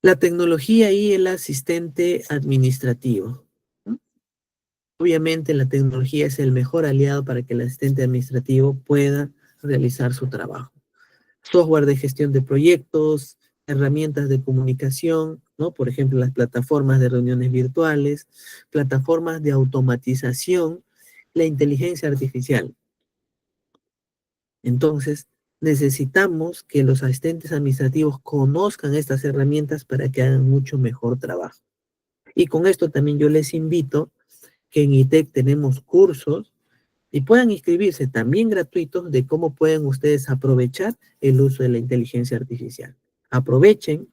la tecnología y el asistente administrativo, ¿no? Obviamente la tecnología es el mejor aliado para que el asistente administrativo pueda realizar su trabajo. Software de gestión de proyectos, herramientas de comunicación, ¿no? Por ejemplo, las plataformas de reuniones virtuales, plataformas de automatización, la inteligencia artificial. Entonces, necesitamos que los asistentes administrativos conozcan estas herramientas para que hagan mucho mejor trabajo. Y con esto también yo les invito que en ITEC tenemos cursos y puedan inscribirse también gratuitos de cómo pueden ustedes aprovechar el uso de la inteligencia artificial. Aprovechen,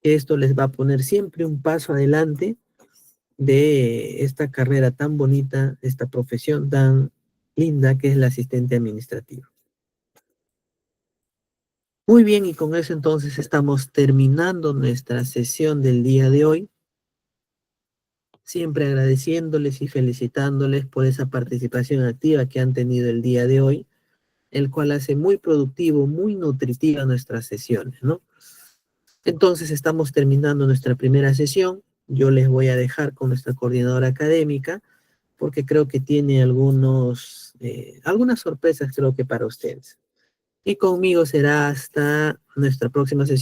esto les va a poner siempre un paso adelante de esta carrera tan bonita, esta profesión tan linda que es el asistente administrativo. Muy bien, y con eso entonces estamos terminando nuestra sesión del día de hoy. Siempre agradeciéndoles y felicitándoles por esa participación activa que han tenido el día de hoy, el cual hace muy productivo, muy nutritiva nuestras sesiones, ¿no? Entonces estamos terminando nuestra primera sesión. Yo les voy a dejar con nuestra coordinadora académica porque creo que tiene algunas sorpresas creo que para ustedes. Y conmigo será hasta nuestra próxima sesión.